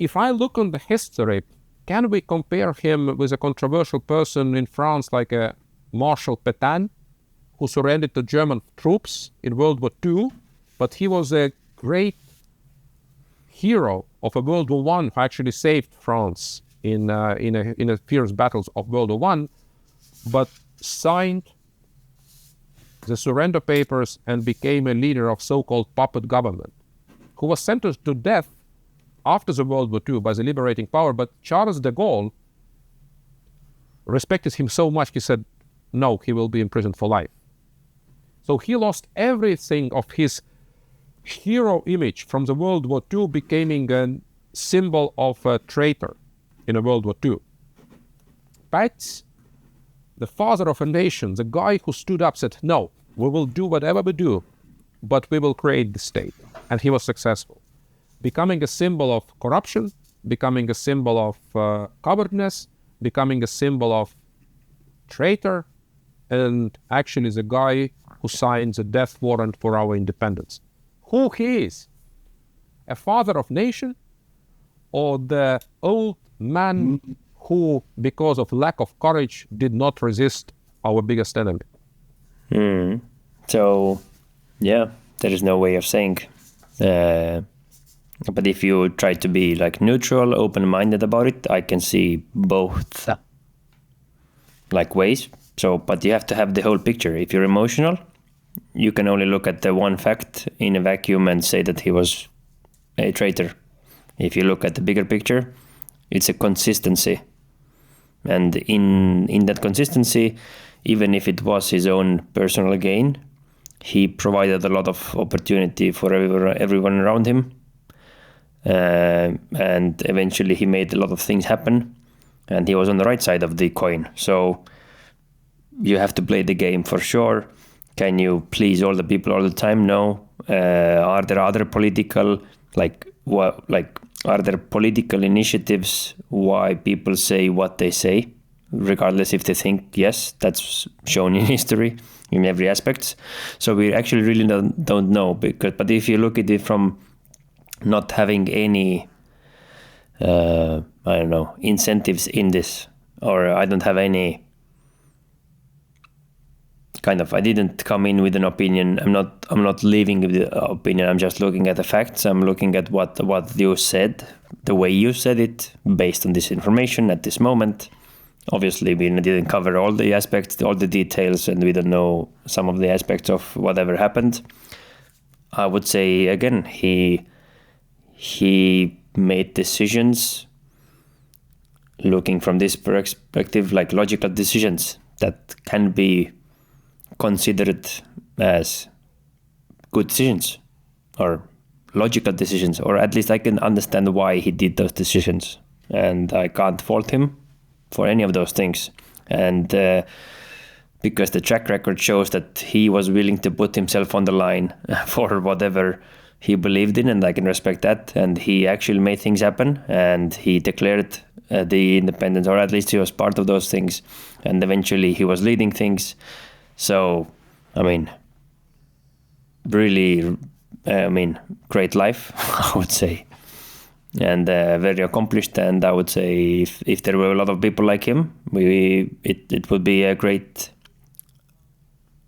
If I look on the history, can we compare him with a controversial person in France like a Marshal Pétain, who surrendered to German troops in World War II, but he was a great hero of a World War I who actually saved France in a fierce battles of World War I, but signed the surrender papers and became a leader of so-called puppet government, who was sentenced to death after the World War II by the liberating power. But Charles de Gaulle respected him so much, he said, no, he will be imprisoned for life. So he lost everything of his hero image from the World War II, becoming a symbol of a traitor in a World War II. Päts, the father of a nation, the guy who stood up, said, no, we will do whatever we do, but we will create the state. And he was successful, becoming a symbol of corruption, becoming a symbol of cowardness, becoming a symbol of traitor, and actually the guy who signs a death warrant for our independence. Who he is? A father of nation, or the old man who, because of lack of courage, did not resist our biggest enemy? So, yeah, there is no way of saying. But if you try to be like neutral, open-minded about it, I can see both like ways. So, but you have to have the whole picture. If you're emotional, you can only look at the one fact in a vacuum and say that he was a traitor. If you look at the bigger picture, it's a consistency. And in that consistency, even if it was his own personal gain, he provided a lot of opportunity for everyone around him. And eventually he made a lot of things happen, and he was on the right side of the coin. So you have to play the game for sure. Can you please all the people all the time? No. Are there other political, are there political initiatives why people say what they say, regardless if they think? Yes, that's shown in history in every aspect. So we actually really don't know, but if you look at it from not having any, incentives in this, or I don't have any I didn't come in with an opinion. I'm not leaving with the opinion. I'm just looking at the facts. I'm looking at what you said, the way you said it, based on this information at this moment. Obviously, we didn't cover all the aspects, all the details, and we don't know some of the aspects of whatever happened. I would say again, he made decisions looking from this perspective, like logical decisions that can be considered as good decisions or logical decisions, or at least I can understand why he did those decisions, and I can't fault him for any of those things. And because the track record shows that he was willing to put himself on the line for whatever he believed in, and I can respect that. And he actually made things happen, and he declared the independence, or at least he was part of those things, and eventually he was leading things. So, really, great life, I would say, and very accomplished. And I would say if there were a lot of people like him, it would be a great,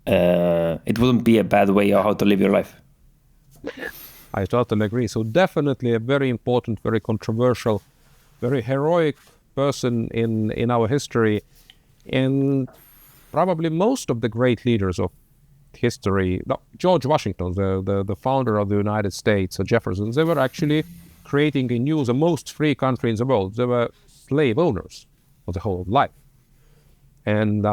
it wouldn't be a bad way of how to live your life. I totally agree. So definitely a very important, very controversial, very heroic person in our history. And probably most of the great leaders of history, George Washington, the founder of the United States, Jefferson, they were actually creating the most free country in the world. They were slave owners for the whole of life. And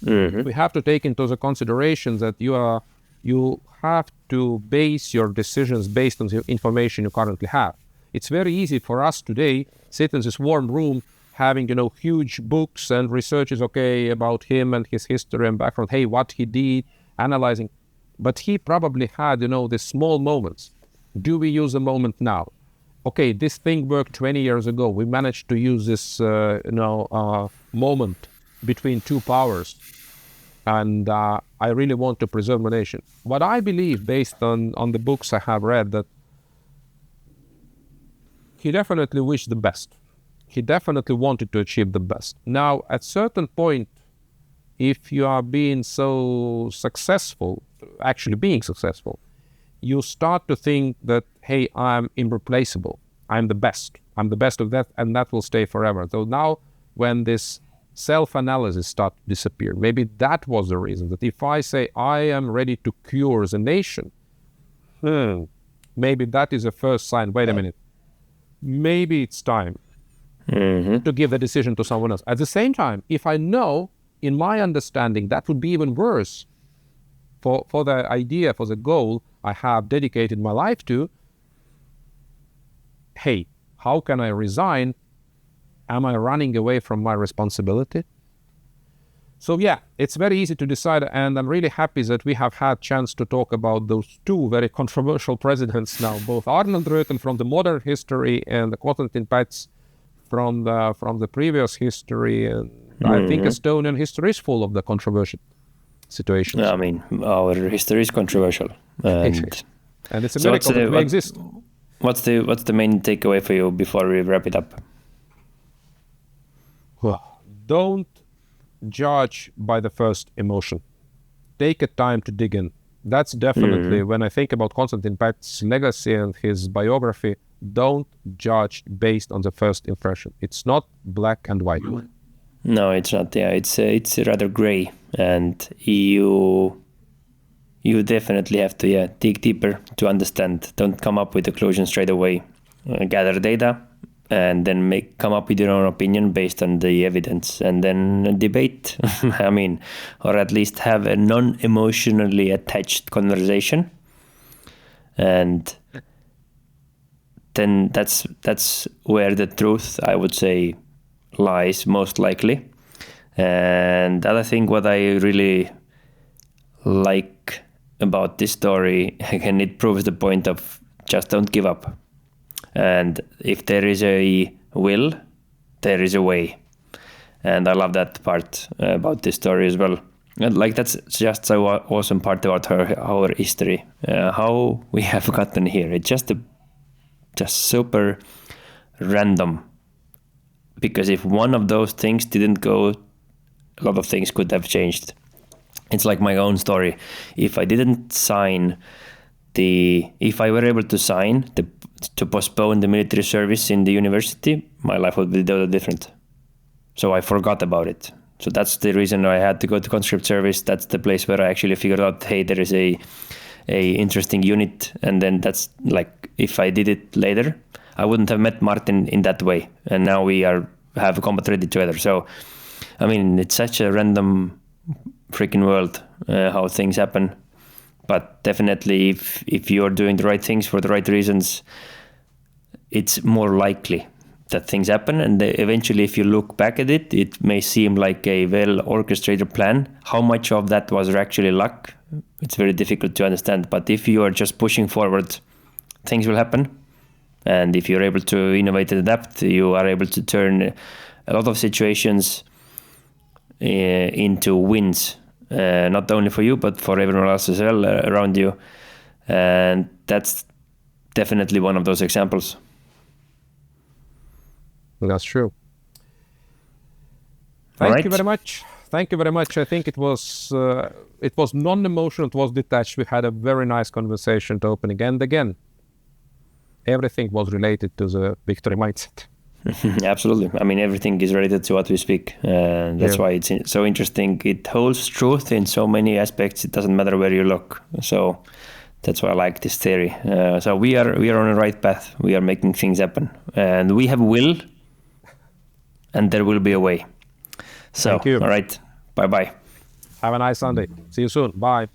we have to take into the consideration that you have to base your decisions based on the information you currently have. It's very easy for us today, sit in this warm room, having, huge books and researches, about him and his history and background, hey, what he did, analyzing. But he probably had, these small moments. Do we use the moment now? Okay, this thing worked 20 years ago. We managed to use this, moment between two powers. And I really want to preserve my nation. What I believe, based on the books I have read, that he definitely wished the best. He definitely wanted to achieve the best. Now, at certain point, if you are being so successful, actually being successful, you start to think that, hey, I'm irreplaceable. I'm the best. I'm the best of that, and that will stay forever. So now, when this self-analysis starts to disappear, maybe that was the reason, that if I say I am ready to cure the nation, maybe that is a first sign, wait a minute, maybe it's time to give the decision to someone else. At the same time, if I know, in my understanding, that would be even worse for the idea, for the goal I have dedicated my life to, hey, how can I resign? Am I running away from my responsibility? So yeah, it's very easy to decide, and I'm really happy that we have had chance to talk about those two very controversial presidents now, both Arnold Röthen from the modern history and Konstantin Päts from the previous history. And I think Estonian history is full of the controversy. situations. I mean, our history is controversial, and it's a miracle that we exist. What's the main takeaway for you before we wrap it up? Don't judge by the first emotion. Take a time to dig in. That's definitely, when I think about Konstantin Päts' legacy and his biography, don't judge based on the first impression. It's not black and white. No, it's not. Yeah, it's rather gray, and you definitely have to dig deeper to understand. Don't come up with a conclusion straight away. Gather data, and then come up with your own opinion based on the evidence, and then debate. I mean, or at least have a non-emotionally attached conversation, and then that's where the truth, I would say, lies most likely. And the other thing, what I really like about this story, again, it proves the point of just don't give up. And if there is a will, there is a way. And I love that part about this story as well. And like, that's just so awesome part about our history, how we have gotten here. It's just super random. Because if one of those things didn't go, a lot of things could have changed. It's like my own story. If I didn't sign if I were able to sign to postpone the military service in the university, my life would be totally different. So I forgot about it. So that's the reason I had to go to conscript service. That's the place where I actually figured out, hey, there is a interesting unit. And then that's like, if I did it later, I wouldn't have met Martin in that way. And now we have a combat ready together. So, I mean, it's such a random freaking world, how things happen. But definitely, if you're doing the right things for the right reasons, it's more likely that things happen. And eventually, if you look back at it, it may seem like a well-orchestrated plan. How much of that was actually luck? It's very difficult to understand. But if you are just pushing forward, things will happen. And if you're able to innovate and adapt, you are able to turn a lot of situations into wins. Not only for you, but for everyone else as well around you. And that's definitely one of those examples. That's true. Thank you very much. Thank you very much. I think it was non-emotional, it was detached. We had a very nice conversation to open again and again. Everything was related to the victory mindset. Absolutely. I mean, everything is related to what we speak. That's why it's so interesting. It holds truth in so many aspects. It doesn't matter where you look. So that's why I like this theory. So we are on the right path. We are making things happen. And we have will, and there will be a way. So, thank you. All right. Bye-bye. Have a nice Sunday. See you soon. Bye.